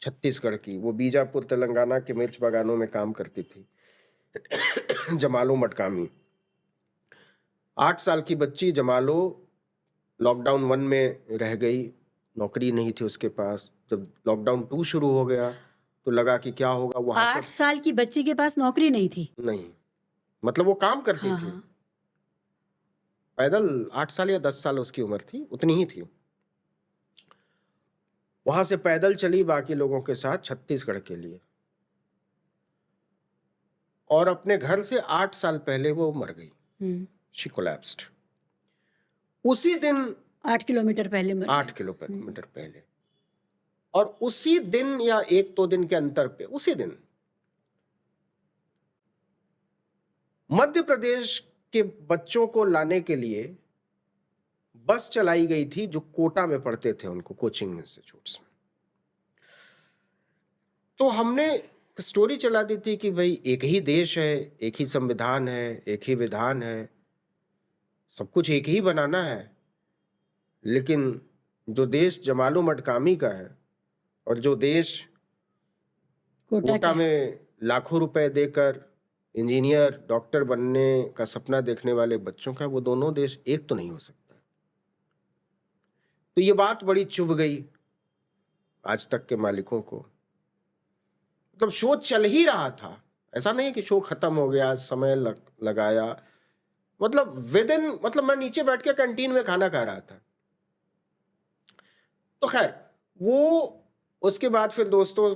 Speaker 1: छत्तीसगढ़ की, वो बीजापुर तेलंगाना के मिर्च बागानों में काम करती थी। जमालो मटकामी। 8 साल की बच्ची जमालो लॉकडाउन 1 में रह गई, नौकरी नहीं थी उसके पास। जब लॉकडाउन 2 शुरू हो गया तो लगा कि क्या होगा, वहां
Speaker 2: 8 साल की बच्ची के पास नौकरी नहीं थी?
Speaker 1: नहीं, मतलब वो काम करती
Speaker 2: हाँ,
Speaker 1: थी
Speaker 2: हाँ।
Speaker 1: पैदल। 8 साल या 10 साल उसकी उम्र थी, उतनी ही थी। वहां से पैदल चली बाकी लोगों के साथ छत्तीसगढ़ के लिए, और अपने घर से 8 साल पहले वो मर गई। शी कोलैप्स्ड उसी दिन,
Speaker 2: 8 किलोमीटर पहले मर
Speaker 1: 8
Speaker 2: गई।
Speaker 1: किलोमीटर पहले। और उसी दिन या 1-2 दिन के अंतर पे, उसी दिन मध्य प्रदेश के बच्चों को लाने के लिए बस चलाई गई थी जो कोटा में पढ़ते थे, उनको कोचिंग इंस्टीट्यूट्स में। तो हमने स्टोरी चला दी थी कि भाई एक ही देश है, एक ही संविधान है, एक ही विधान है, सब कुछ एक ही बनाना है। लेकिन जो देश जमालो मटकामी का है और जो देश कोटा में लाखों रुपए देकर इंजीनियर, डॉक्टर बनने का सपना देखने वाले बच्चों का, वो दोनों देश एक तो नहीं हो सकता। तो ये बात बड़ी चुभ गई आज तक के मालिकों को। मतलब शो चल ही रहा था, ऐसा नहीं कि शो खत्म हो गया, समय लगाया। मतलब विद इन, मतलब मैं नीचे बैठ के कैंटीन में खाना खा रहा था। तो खैर, वो उसके बाद फिर दोस्तों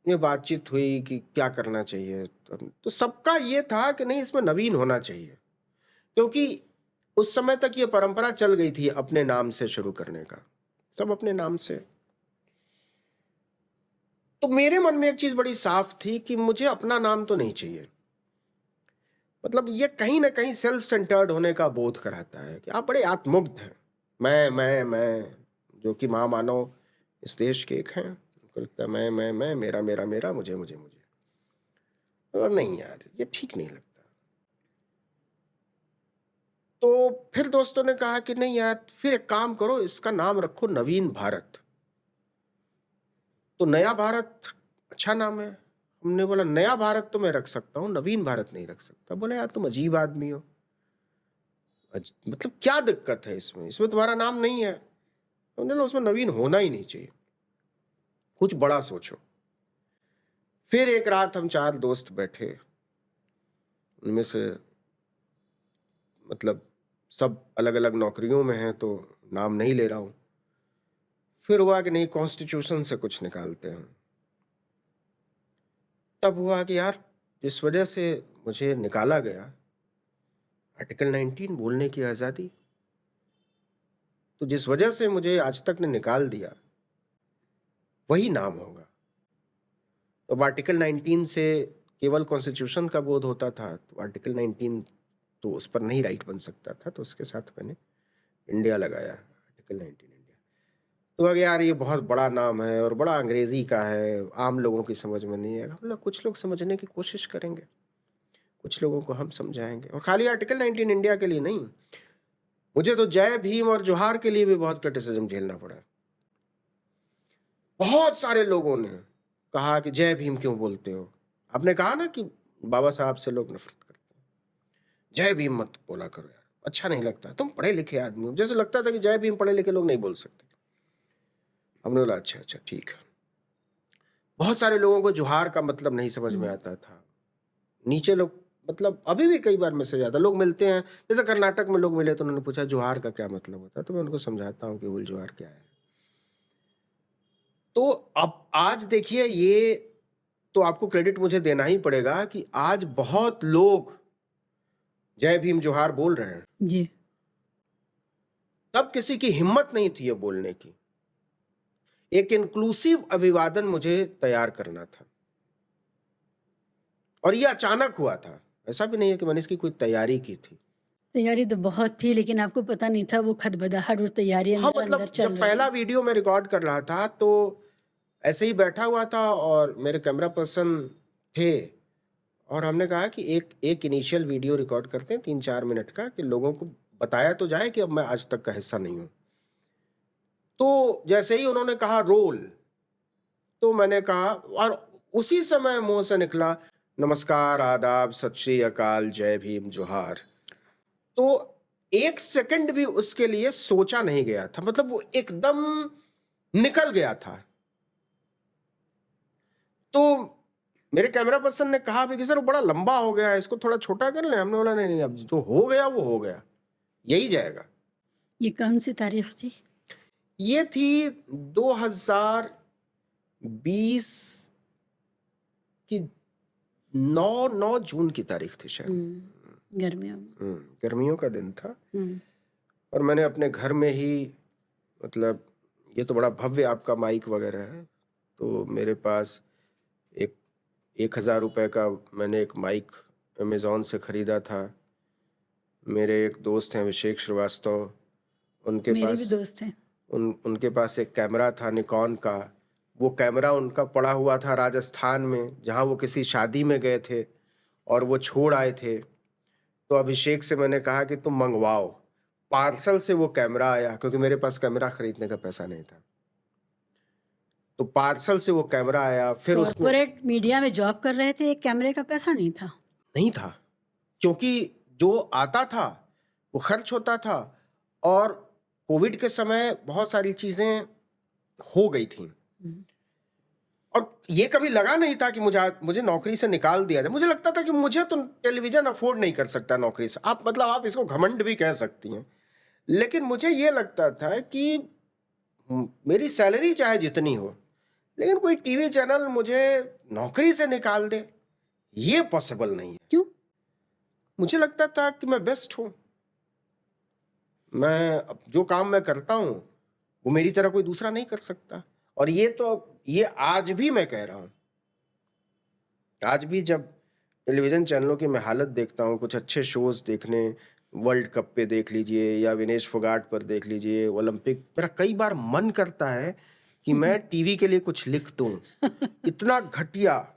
Speaker 1: में बातचीत हुई कि क्या करना चाहिए। तो सबका ये था कि नहीं, इसमें नवीन होना चाहिए, क्योंकि उस समय तक ये परंपरा चल गई थी अपने नाम से शुरू करने का, सब अपने नाम से। तो मेरे मन में एक चीज बड़ी साफ थी कि मुझे अपना नाम तो नहीं चाहिए। मतलब ये कहीं ना कहीं सेल्फ सेंटर्ड होने का बोध कराता है कि आप बड़े आत्ममुग्ध हैं। मैं, जो कि महामानव इस देश के एक हैं। उनको लगता है मैं, मेरा मेरा मेरा, मुझे मुझे मुझे। और नहीं यार, ये ठीक नहीं लगता। तो फिर दोस्तों ने कहा कि नहीं यार, फिर एक काम करो, इसका नाम रखो नवीन भारत। तो नया भारत अच्छा नाम है। हमने बोला नया भारत तो मैं रख सकता हूँ, नवीन भारत नहीं रख सकता। बोले यार तुम अजीब आदमी हो, मतलब क्या दिक्कत है इसमें, इसमें तुम्हारा नाम नहीं है। हमने बोला उसमें नवीन होना ही नहीं चाहिए, कुछ बड़ा सोचो। फिर एक रात हम 4 दोस्त बैठे, उनमें से मतलब सब अलग अलग नौकरियों में हैं, तो नाम नहीं ले रहा हूं। फिर हुआ कि नहीं, कॉन्स्टिट्यूशन से कुछ निकालते हैं। तब हुआ कि यार, जिस वजह से मुझे निकाला गया, आर्टिकल 19 बोलने की आजादी, तो जिस वजह से मुझे आज तक ने निकाल दिया, वही नाम होगा। तो आर्टिकल 19 से केवल कॉन्स्टिट्यूशन का बोध होता था, तो आर्टिकल 19 तो उस पर नहीं राइट बन सकता था, तो उसके साथ मैंने इंडिया लगाया, आर्टिकल 19 इंडिया। तो अगर यार ये बहुत बड़ा नाम है और बड़ा अंग्रेजी का है, आम लोगों की समझ में नहीं है। हम लोग, कुछ लोग समझने की कोशिश करेंगे, कुछ लोगों को हम समझाएंगे। और खाली आर्टिकल 19 इंडिया के लिए नहीं, मुझे तो जय भीम और जोहार के लिए भी बहुत क्रिटिसिज्म झेलना पड़ा। बहुत सारे लोगों ने कहा कि जय भीम क्यों बोलते हो। आपने कहा ना कि बाबा साहब से लोग नफरत करते हैं, जय भीम मत बोला करो यार, अच्छा नहीं लगता, तुम पढ़े लिखे आदमी हो। जैसे लगता था कि जय भीम पढ़े लिखे लोग नहीं बोल सकते। हमने बोला अच्छा अच्छा ठीक है। बहुत सारे लोगों को जोहार का मतलब नहीं समझ में आता था। नीचे लोग, मतलब अभी भी कई बार मैसेज आता, लोग मिलते हैं, जैसे कर्नाटक में लोग मिले तो उन्होंने पूछा जोहार का क्या मतलब होता है, तो मैं उनको समझाता हूँ कि उल जोहार क्या है। तो अब आज देखिए, ये तो आपको क्रेडिट मुझे देना ही पड़ेगा कि आज बहुत लोग जय भीम जोहार बोल रहे हैं।
Speaker 2: जी।
Speaker 1: तब किसी की हिम्मत नहीं थी ये बोलने की। एक इंक्लूसिव अभिवादन मुझे तैयार करना था, और ये अचानक हुआ था। ऐसा भी नहीं है कि मैंने इसकी कोई तैयारी की थी।
Speaker 2: तैयारी तो बहुत थी, लेकिन आपको पता नहीं था वो खदबदाहट और तैयारी
Speaker 1: हाँ,
Speaker 2: अंदर
Speaker 1: मतलब
Speaker 2: अंदर चल
Speaker 1: जब
Speaker 2: रही
Speaker 1: पहला
Speaker 2: है।
Speaker 1: वीडियो मैं रिकॉर्ड कर रहा था तो ऐसे ही बैठा हुआ था और मेरे कैमरा पर्सन थे, और हमने कहा कि एक इनिशियल वीडियो रिकॉर्ड करते हैं 3-4 मिनट का, कि लोगों को बताया तो जाए कि अब मैं आज तक का हिस्सा नहीं हूं। तो जैसे ही उन्होंने कहा रोल, तो मैंने कहा, और उसी समय मुंह से निकला नमस्कार, आदाब, सत श्री अकाल, जय भीम, जोहार। तो 1 सेकंड भी उसके लिए सोचा नहीं गया था। मतलब वो एकदम निकल गया था। तो मेरे कैमरा पर्सन ने कहा भी कि सर वो बड़ा लंबा हो गया है, इसको थोड़ा छोटा कर लें। हमने बोला नहीं, नहीं, अब जो हो गया वो हो गया, यही जाएगा।
Speaker 2: ये कौन सी तारीख थी?
Speaker 1: ये थी 2020 की 9 जून की तारीख थी शायद।
Speaker 2: गर्मियों में।
Speaker 1: गर्मियों का दिन था।
Speaker 2: हम्म,
Speaker 1: और मैंने अपने घर में ही, मतलब ये तो बड़ा भव्य आपका माइक वगैरह है, तो मेरे पास एक 1000 रुपये का मैंने एक माइक अमेज़ॉन से ख़रीदा था। मेरे एक दोस्त हैं अभिषेक श्रीवास्तव, उनके
Speaker 2: मेरे भी
Speaker 1: पास
Speaker 2: दोस्त हैं।
Speaker 1: उनके पास एक कैमरा था निकॉन का। वो कैमरा उनका पड़ा हुआ था राजस्थान में, जहाँ वो किसी शादी में गए थे और वो छोड़ आए थे। तो अभिषेक से मैंने कहा कि तुम मंगवाओ। पार्सल से वो कैमरा आया, क्योंकि मेरे पास कैमरा खरीदने का पैसा नहीं था। तो पार्सल से वो कैमरा आया, फिर उसमें
Speaker 2: कॉर्पोरेट मीडिया में जॉब कर रहे थे, एक कैमरे का पैसा नहीं था।
Speaker 1: नहीं था, क्योंकि जो आता था वो खर्च होता था। और कोविड के समय बहुत सारी चीज़ें हो गई थी। और ये कभी लगा नहीं था कि मुझे नौकरी से निकाल दिया जाए। मुझे लगता था कि मुझे तो टेलीविज़न अफोर्ड नहीं कर सकता नौकरी से। आप इसको घमंड भी कह सकती हैं। लेकिन मुझे ये लगता था कि मेरी सैलरी चाहे जितनी हो, लेकिन कोई टीवी चैनल मुझे नौकरी से निकाल दे, ये पॉसिबल नहीं है।
Speaker 2: क्यों?
Speaker 1: मुझे लगता था कि मैं बेस्ट हूँ। मैं जो काम मैं करता हूँ वो मेरी तरह कोई दूसरा नहीं कर सकता। और ये आज भी मैं कह रहा हूँ। आज भी जब टेलीविज़न चैनलों की मैं हालत देखता हूँ, कुछ अच्छे शोज़ देखने, वर्ल्ड कप पे देख लीजिए या विनेश फोगाट पर देख लीजिए, ओलंपिक, मेरा कई बार मन करता है कि मैं टीवी के लिए कुछ लिख दूँ। इतना घटिया।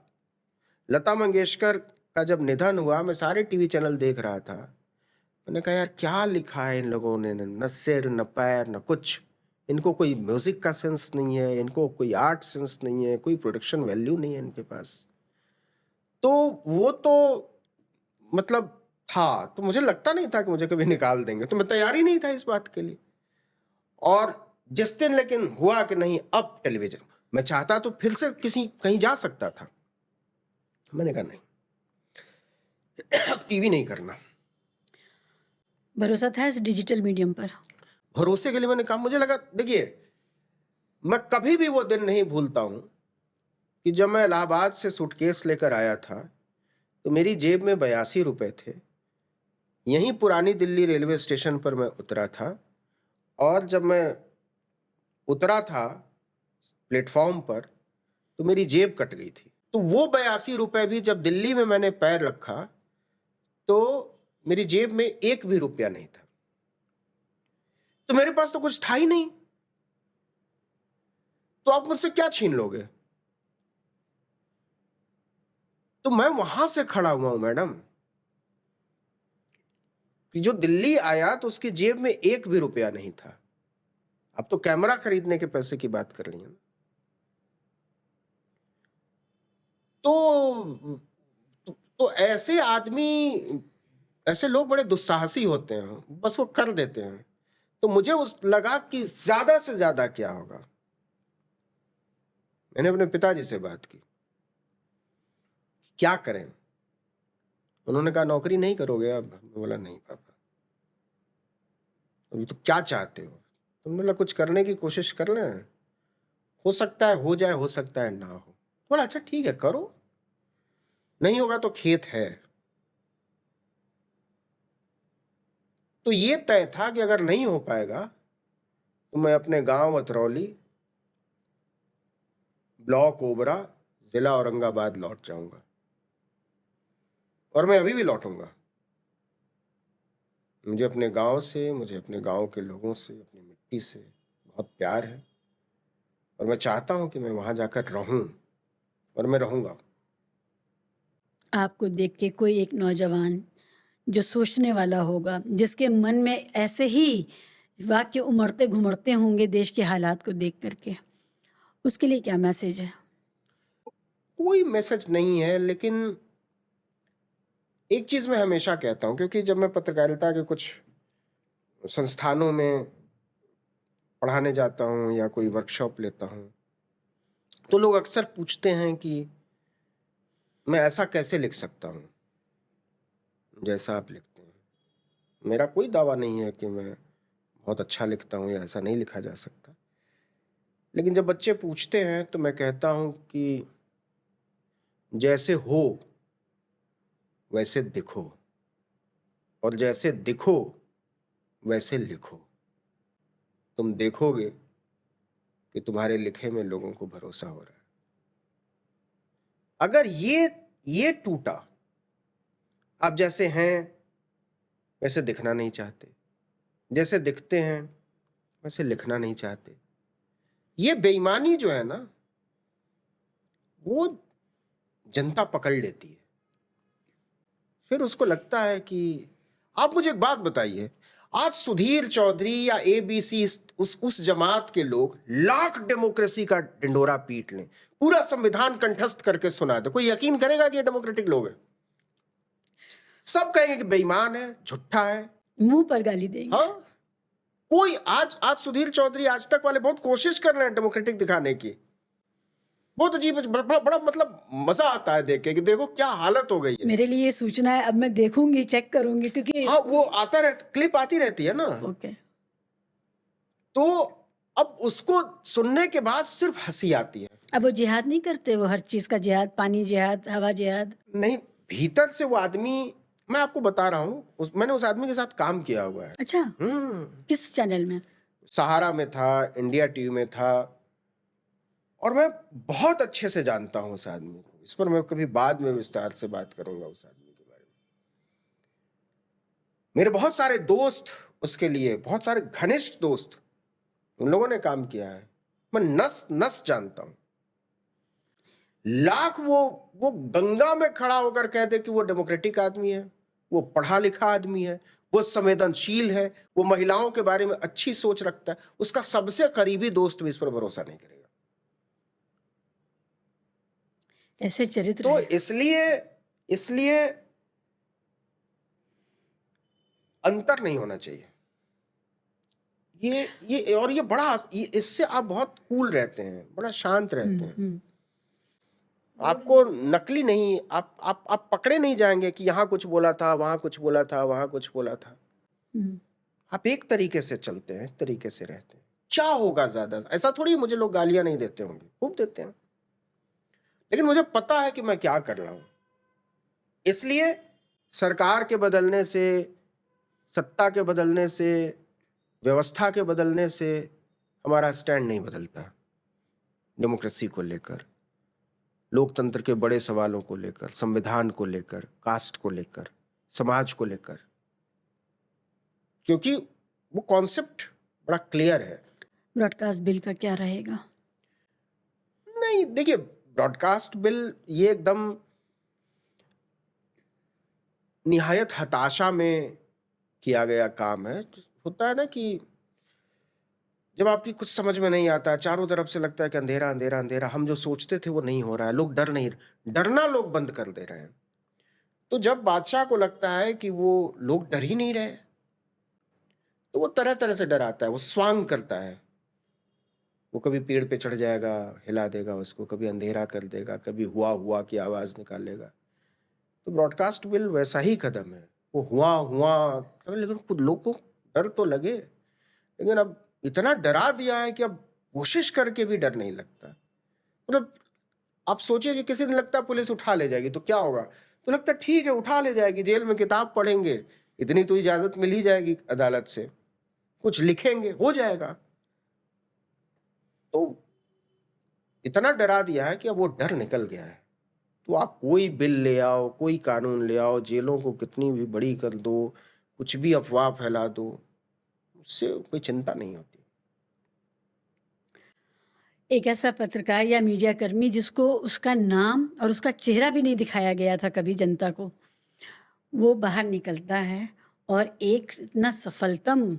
Speaker 1: लता मंगेशकर का जब निधन हुआ, मैं सारे टीवी चैनल देख रहा था। मैंने कहा यार क्या लिखा है इन लोगों ने, न सिर न पैर न कुछ। इनको कोई म्यूजिक का सेंस नहीं है, इनको कोई आर्ट सेंस नहीं है, कोई प्रोडक्शन वैल्यू नहीं है इनके पास। तो वो तो मतलब था, तो मुझे लगता नहीं था कि मुझे कभी निकाल देंगे, तो मैं तैयार ही नहीं था इस बात के लिए। और जिस दिन लेकिन हुआ कि नहीं अब टेलीविजन, मैं चाहता तो फिर से कहीं जा सकता था। मैंने कहा नहीं, अब टीवी नहीं करना।
Speaker 2: भरोसा था इस डिजिटल मीडियम पर?
Speaker 1: भरोसे के लिए मैंने कहा, मुझे लगा, देखिए मैं कभी भी वो दिन नहीं भूलता हूं कि जब मैं इलाहाबाद से सूटकेस लेकर आया था तो मेरी जेब में 82 रुपए थे। यहीं पुरानी दिल्ली रेलवे स्टेशन पर मैं उतरा था, और जब मैं उतरा था प्लेटफॉर्म पर तो मेरी जेब कट गई थी। तो वो 82 रुपए भी जब दिल्ली में मैंने पैर रखा तो मेरी जेब में एक भी रुपया नहीं था। तो मेरे पास तो कुछ था ही नहीं, तो आप मुझसे क्या छीन लोगे? तो मैं वहां से खड़ा हुआ हूं मैडम, कि जो दिल्ली आया तो उसकी जेब में एक भी रुपया नहीं था। अब तो कैमरा खरीदने के पैसे की बात कर रही हैं। तो ऐसे आदमी, ऐसे लोग बड़े दुस्साहसी होते हैं, बस वो कर देते हैं। तो मुझे लगा कि ज्यादा से ज्यादा क्या होगा। मैंने अपने पिताजी से बात की, क्या करें? उन्होंने कहा नौकरी नहीं करोगे अब? मैं बोला नहीं पापा। अभी तो क्या चाहते हो? तुमने बोला कुछ करने की कोशिश कर लें, हो सकता है हो जाए, हो सकता है ना हो। बोला अच्छा ठीक है करो, नहीं होगा तो खेत है। तो ये तय था कि अगर नहीं हो पाएगा तो मैं अपने गांव अतरौली, ब्लॉक ओबरा, जिला औरंगाबाद लौट जाऊंगा। और मैं अभी भी लौटूंगा। मुझे अपने गांव से, मुझे अपने गांव के लोगों से, अपनी मिट्टी से बहुत प्यार है, और मैं चाहता हूं कि मैं वहां जाकर रहूं, और मैं रहूंगा।
Speaker 2: आपको देख के कोई एक नौजवान जो सोचने वाला होगा, जिसके मन में ऐसे ही वाक्य उमड़ते घुमड़ते होंगे देश के हालात को देख करके, उसके लिए क्या मैसेज है?
Speaker 1: कोई मैसेज नहीं है, लेकिन एक चीज मैं हमेशा कहता हूं, क्योंकि जब मैं पत्रकारिता के कुछ संस्थानों में पढ़ाने जाता हूं या कोई वर्कशॉप लेता हूं, तो लोग अक्सर पूछते हैं कि मैं ऐसा कैसे लिख सकता हूं जैसा आप लिखते हैं। मेरा कोई दावा नहीं है कि मैं बहुत अच्छा लिखता हूं या ऐसा नहीं लिखा जा सकता, लेकिन जब बच्चे पूछते हैं तो मैं कहता हूं कि जैसे हो वैसे दिखो, और जैसे दिखो वैसे लिखो। तुम देखोगे कि तुम्हारे लिखे में लोगों को भरोसा हो रहा है। अगर ये टूटा, आप जैसे हैं वैसे दिखना नहीं चाहते, जैसे दिखते हैं वैसे लिखना नहीं चाहते, ये बेईमानी जो है ना, वो जनता पकड़ लेती है। फिर उसको लगता है कि आप मुझे एक बात बताइए, आज सुधीर चौधरी या एबीसी उस जमात के लोग लाख डेमोक्रेसी का ढिंडोरा पीट लें, पूरा संविधान कंठस्थ करके सुना दे, कोई यकीन करेगा कि ये डेमोक्रेटिक लोग हैं? सब कहेंगे कि बेईमान है, झूठा है,
Speaker 2: मुंह पर गाली देंगे।
Speaker 1: हाँ। कोई आज सुधीर चौधरी, आज तक वाले बहुत कोशिश कर रहे हैं डेमोक्रेटिक दिखाने की। बहुत अजीब, बड़ा मतलब मजा आता है देख के कि देखो क्या हालत हो गई है।
Speaker 2: मेरे लिए ये सूचना है, अब मैं देखूंगी, चेक करूंगी, क्योंकि
Speaker 1: हाँ, वो आता रहता, क्लिप आती रहती है ना।
Speaker 2: ओके।
Speaker 1: तो अब उसको सुनने के बाद सिर्फ हंसी आती है।
Speaker 2: अब वो जिहाद नहीं करते, वो हर चीज का जिहाद, पानी जिहाद, हवा जिहाद।
Speaker 1: नहीं, भीतर से वो आदमी, मैं आपको बता रहा हूँ, मैंने उस आदमी के साथ काम किया हुआ है।
Speaker 2: अच्छा, किस चैनल में?
Speaker 1: सहारा में था, इंडिया टीवी में था, और मैं बहुत अच्छे से जानता हूँ उस आदमी को। इस पर मैं कभी बाद में विस्तार से बात करूंगा उस आदमी के बारे में। मेरे बहुत सारे दोस्त, उसके लिए बहुत सारे घनिष्ठ दोस्त, उन लोगों ने काम किया है। मैं नस नस जानता हूं। लाख वो गंगा में खड़ा होकर कह दे कि वो डेमोक्रेटिक आदमी है, वो पढ़ा लिखा आदमी है, वो संवेदनशील है, वो महिलाओं के बारे में अच्छी सोच रखता है, उसका सबसे करीबी दोस्त भी इस पर भरोसा नहीं करेगा।
Speaker 2: ऐसे चरित्र
Speaker 1: तो
Speaker 2: है।
Speaker 1: इसलिए अंतर नहीं होना चाहिए। ये बड़ा, इससे आप बहुत कूल रहते हैं, बड़ा शांत रहते हैं। आपको नकली नहीं, आप पकड़े नहीं जाएंगे कि यहां कुछ बोला था, वहां कुछ बोला था, वहां कुछ बोला था। आप एक तरीके से चलते हैं, एक तरीके से रहते हैं। क्या होगा ज्यादा? ऐसा थोड़ी मुझे लोग गालियां नहीं देते होंगे, खूब देते हैं, लेकिन मुझे पता है कि मैं क्या कर रहा हूं। इसलिए सरकार के बदलने से, सत्ता के बदलने से, व्यवस्था के बदलने से हमारा स्टैंड नहीं बदलता। डेमोक्रेसी को लेकर, लोकतंत्र के बड़े सवालों को लेकर, संविधान को लेकर, कास्ट को लेकर, समाज को लेकर, क्योंकि वो कॉन्सेप्ट बड़ा क्लियर है।
Speaker 2: ब्रॉडकास्ट बिल का क्या रहेगा?
Speaker 1: नहीं, देखिए, ब्रॉडकास्ट बिल ये एकदम निहायत हताशा में किया गया काम है। होता है ना कि जब आपकी कुछ समझ में नहीं आता, चारों तरफ से लगता है कि अंधेरा अंधेरा अंधेरा, हम जो सोचते थे वो नहीं हो रहा है, लोग डरना लोग बंद कर दे रहे हैं। तो जब बादशाह को लगता है कि वो लोग डर ही नहीं रहे, तो वो तरह तरह से डराता है, वो स्वांग करता है। वो कभी पेड़ पे चढ़ जाएगा, हिला देगा उसको, कभी अंधेरा कर देगा, कभी हुआ हुआ की आवाज निकालेगा। तो ब्रॉडकास्ट बिल वैसा ही कदम है। वो हुआ, लेकिन खुद लोग को डर तो लगे, लेकिन अब इतना डरा दिया है कि अब कोशिश करके भी डर नहीं लगता। मतलब आप सोचिए कि किसी दिन लगता है पुलिस उठा ले जाएगी तो क्या होगा, तो लगता है ठीक है उठा ले जाएगी, जेल में किताब पढ़ेंगे, इतनी तो इजाजत मिल ही जाएगी अदालत से, कुछ लिखेंगे, हो जाएगा। तो इतना डरा दिया है कि अब वो डर निकल गया है। तो आप कोई बिल ले आओ, कोई कानून ले आओ, जेलों को कितनी भी बड़ी कर दो, कुछ भी अफवाह फैला दो, उससे कोई चिंता नहीं होती।
Speaker 2: एक ऐसा पत्रकार या मीडिया कर्मी जिसको उसका नाम और उसका चेहरा भी नहीं दिखाया गया था कभी जनता को, वो बाहर निकलता है और एक इतना सफलतम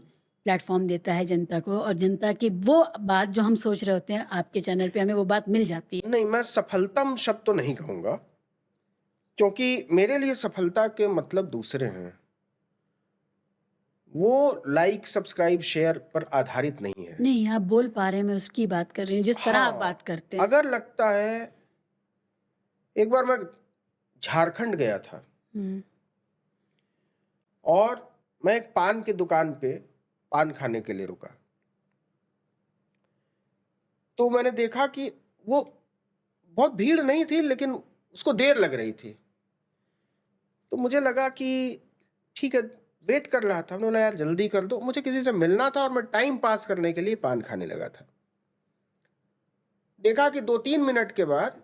Speaker 2: प्लेटफॉर्म देता है जनता को, और जनता की वो बात जो हम सोच रहे होते हैं, आपके चैनल पे हमें वो बात मिल जाती है।
Speaker 1: नहीं, मैं सफलतम शब्द तो नहीं कहूंगा, क्योंकि मेरे लिए सफलता के मतलब दूसरे हैं। वो लाइक, सब्सक्राइब, शेयर पर आधारित नहीं है।
Speaker 2: नहीं, आप बोल पा रहे हैं, मैं उसकी बात कर रही हूँ, जिस तरह आप बात
Speaker 1: हाँ,
Speaker 2: करते हैं।
Speaker 1: अगर लगता है, एक बार मैं झारखंड गया था
Speaker 2: हुँ,
Speaker 1: और मैं एक पान की दुकान पे पान खाने के लिए रुका। तो मैंने देखा कि वो बहुत भीड़ नहीं थी, लेकिन उसको देर लग रही थी। तो मुझे लगा कि ठीक है, वेट कर रहा था। मैंने बोला यार जल्दी कर दो, मुझे किसी से मिलना था और मैं टाइम पास करने के लिए पान खाने लगा था। देखा कि 2-3 मिनट के बाद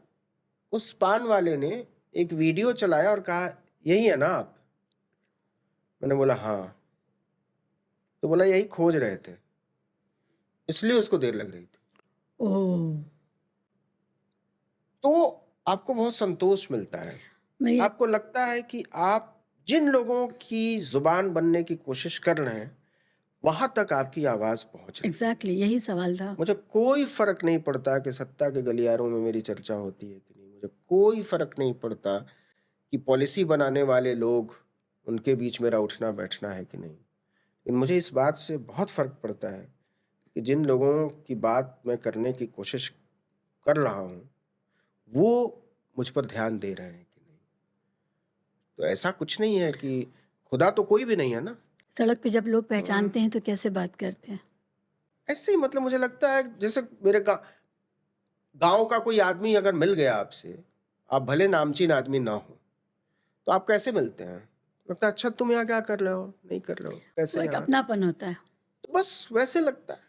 Speaker 1: उस पान वाले ने एक वीडियो चलाया और कहा, यही है ना आप? मैंने बोला हाँ। तो बोला यही खोज रहे थे, इसलिए उसको देर लग रही थी।
Speaker 2: ओह!
Speaker 1: तो आपको बहुत संतोष मिलता है।
Speaker 2: मैं ये
Speaker 1: आपको लगता है कि आप जिन लोगों की जुबान बनने की कोशिश कर रहे हैं, वहां तक आपकी आवाज पहुंच रही है।
Speaker 2: एग्ज़ैक्टली यही सवाल था।
Speaker 1: मुझे कोई फर्क नहीं पड़ता कि सत्ता के गलियारों में मेरी चर्चा होती है कि नहीं। मुझे कोई फर्क नहीं पड़ता कि पॉलिसी बनाने वाले लोग, उनके बीच मेरा उठना बैठना है कि नहीं। लेकिन मुझे इस बात से बहुत फर्क पड़ता है कि जिन लोगों की बात मैं करने की कोशिश कर रहा हूँ, वो मुझ पर ध्यान दे रहे हैं कि नहीं। तो ऐसा कुछ नहीं है कि खुदा तो कोई भी नहीं है ना।
Speaker 2: सड़क पे जब लोग
Speaker 1: हम्म,
Speaker 2: पहचानते हैं तो कैसे बात करते हैं?
Speaker 1: ऐसे ही मतलब मुझे लगता है जैसे मेरे गांव का कोई आदमी अगर मिल गया आपसे, आप भले नामचीन आदमी ना हो, तो आप कैसे मिलते हैं? लगता है अच्छा तुम यहाँ क्या कर रहे हो, नहीं कर रहे हो,
Speaker 2: वो
Speaker 1: कैसे
Speaker 2: एक
Speaker 1: यहाँ?
Speaker 2: अपनापन होता है।
Speaker 1: तो बस वैसे लगता है।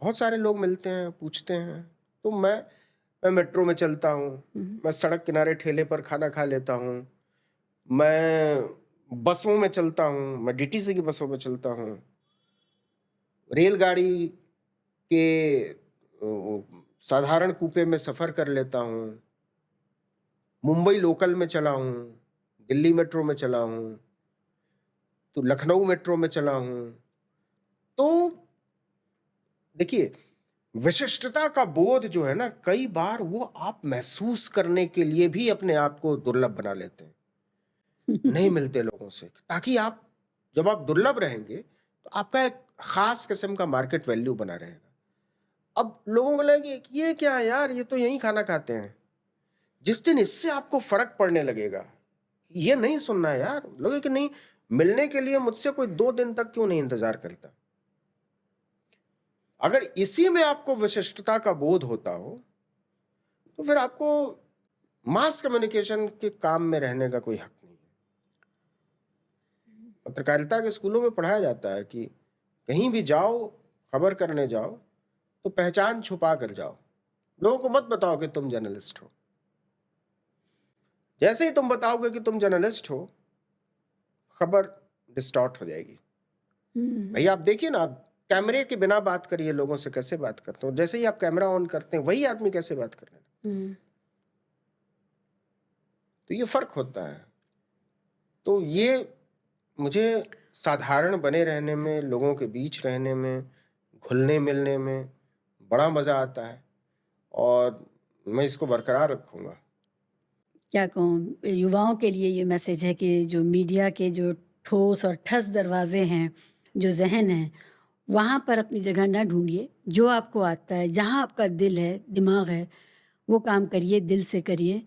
Speaker 1: बहुत सारे लोग मिलते हैं, पूछते हैं। तो मैं मेट्रो में चलता हूँ,
Speaker 2: हुँ,
Speaker 1: मैं सड़क किनारे ठेले पर खाना खा लेता हूँ, मैं बसों में चलता हूँ, मैं डीटीसी की बसों में चलता हूँ, रेलगाड़ी के साधारण कूपे में सफ़र कर लेता हूँ, मुंबई लोकल में चला हूँ, दिल्ली मेट्रो में चला हूँ, तो लखनऊ मेट्रो में चला हूँ। तो देखिए, विशिष्टता का बोध जो है ना, कई बार वो आप महसूस करने के लिए भी अपने आप को दुर्लभ बना लेते हैं। नहीं मिलते लोगों से, ताकि आप, जब आप दुर्लभ रहेंगे, तो आपका एक खास किस्म का मार्केट वैल्यू बना रहेगा। अब लोगों को लगेगा कि ये क्या है यार, ये तो यहीं खाना खाते हैं। जिस दिन इससे आपको फर्क पड़ने लगेगा, ये नहीं सुनना है यार, लोगे कि नहीं, मिलने के लिए मुझसे कोई 2 दिन तक क्यों नहीं इंतजार करता। अगर इसी में आपको विशिष्टता का बोध होता हो, तो फिर आपको मास कम्युनिकेशन के काम में रहने का कोई हक नहीं है। पत्रकारिता के स्कूलों में पढ़ाया जाता है कि कहीं भी जाओ, खबर करने जाओ, तो पहचान छुपा कर जाओ। लोगों को मत बताओ कि तुम जर्नलिस्ट हो। जैसे ही तुम बताओगे कि तुम जर्नलिस्ट हो, खबर डिस्टॉर्ट हो जाएगी।
Speaker 2: हुँ,
Speaker 1: भाई आप देखिए ना, आप कैमरे के बिना बात करिए, लोगों से कैसे बात करते हो। जैसे ही आप कैमरा ऑन करते हैं, वही आदमी कैसे बात कर रहे हैं।
Speaker 2: हुँ।
Speaker 1: तो ये फर्क होता है। तो ये मुझे साधारण बने रहने में, लोगों के बीच रहने में, घुलने मिलने में बड़ा मजा आता है, और मैं इसको बरकरार रखूंगा।
Speaker 2: क्या कहूँ, युवाओं के लिए ये मैसेज है कि जो मीडिया के जो ठोस और ठस दरवाज़े हैं, जो ज़हन है, वहाँ पर अपनी जगह ना ढूँढिए। जो आपको आता है, जहाँ आपका दिल है, दिमाग है, वो काम करिए, दिल से करिए।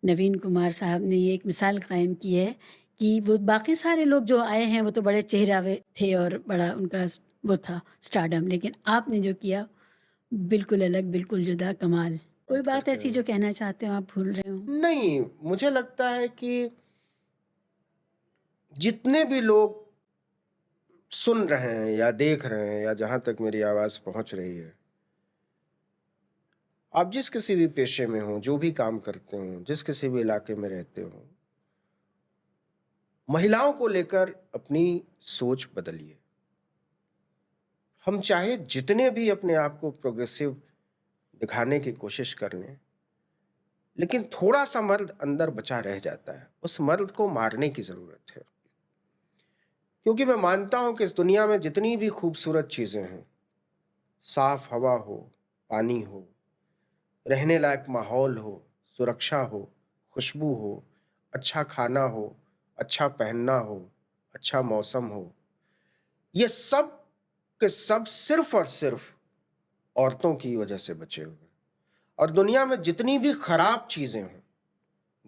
Speaker 2: नवीन कुमार साहब ने ये एक मिसाल कायम की है कि वो बाकी सारे लोग जो आए हैं, वो तो बड़े चेहरावे थे और बड़ा उनका वो था स्टारडम, लेकिन आपने जो किया, बिल्कुल अलग, बिल्कुल जुदा, कमाल। कोई
Speaker 1: बात
Speaker 2: बात
Speaker 1: करके
Speaker 2: ऐसी जो कहना चाहते हो आप भूल रहे हो?
Speaker 1: नहीं, मुझे लगता है कि जितने भी लोग सुन रहे हैं या देख रहे हैं, या जहां तक मेरी आवाज पहुंच रही है, आप जिस किसी भी पेशे में हो, जो भी काम करते हो, जिस किसी भी इलाके में रहते हो, महिलाओं को लेकर अपनी सोच बदलिए। हम चाहे जितने भी अपने आप को प्रोग्रेसिव दिखाने की कोशिश कर लें, लेकिन थोड़ा सा मर्द अंदर बचा रह जाता है। उस मर्द को मारने की जरूरत है। क्योंकि मैं मानता हूं कि इस दुनिया में जितनी भी खूबसूरत चीजें हैं, साफ हवा हो, पानी हो, रहने लायक माहौल हो, सुरक्षा हो, खुशबू हो, अच्छा खाना हो, अच्छा पहनना हो, अच्छा मौसम हो, ये सब के सब सिर्फ और सिर्फ औरतों की वजह से बचे हुए हैं। और दुनिया में जितनी भी खराब चीजें हों,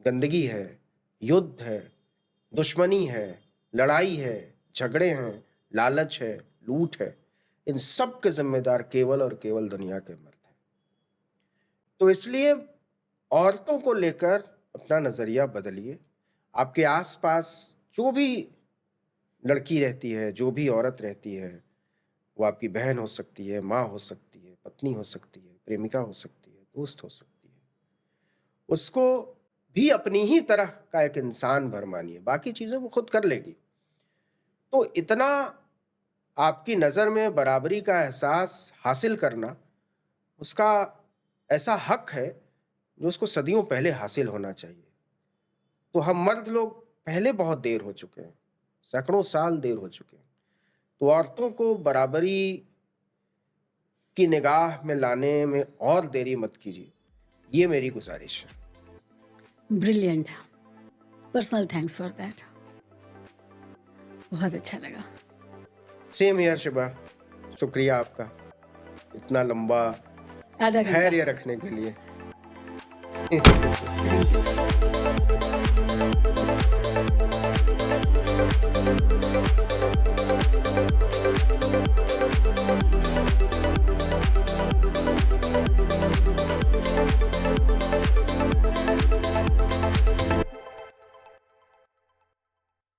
Speaker 1: गंदगी है, युद्ध है, दुश्मनी है, लड़ाई है, झगड़े हैं, लालच है, लूट है, इन सब के जिम्मेदार केवल और केवल दुनिया के मर्द हैं। तो इसलिए औरतों को लेकर अपना नजरिया बदलिए। आपके आसपास जो भी लड़की रहती है, जो भी औरत रहती है, वो आपकी बहन हो सकती है, माँ हो सकती है, पत्नी हो सकती है, प्रेमिका हो सकती है, दोस्त हो सकती है, उसको भी अपनी ही तरह का एक इंसान भर मानिए, बाकी चीजें वो खुद कर लेगी। तो इतना आपकी नज़र में बराबरी का एहसास हासिल करना उसका ऐसा हक है जो उसको सदियों पहले हासिल होना चाहिए। तो हम मर्द लोग पहले बहुत देर हो चुके हैं, सैकड़ों साल देर हो चुके हैं। तो औरतों को बराबरी की निगाह में लाने में और देरी मत कीजिए, ये मेरी गुजारिश है।
Speaker 2: Brilliant, personal thanks for that. बहुत अच्छा लगा।
Speaker 1: सेम हियर शिबा, शुक्रिया आपका इतना लंबा
Speaker 2: आधा घंटा।
Speaker 1: धैर्य रखने के लिए।
Speaker 2: Thank you.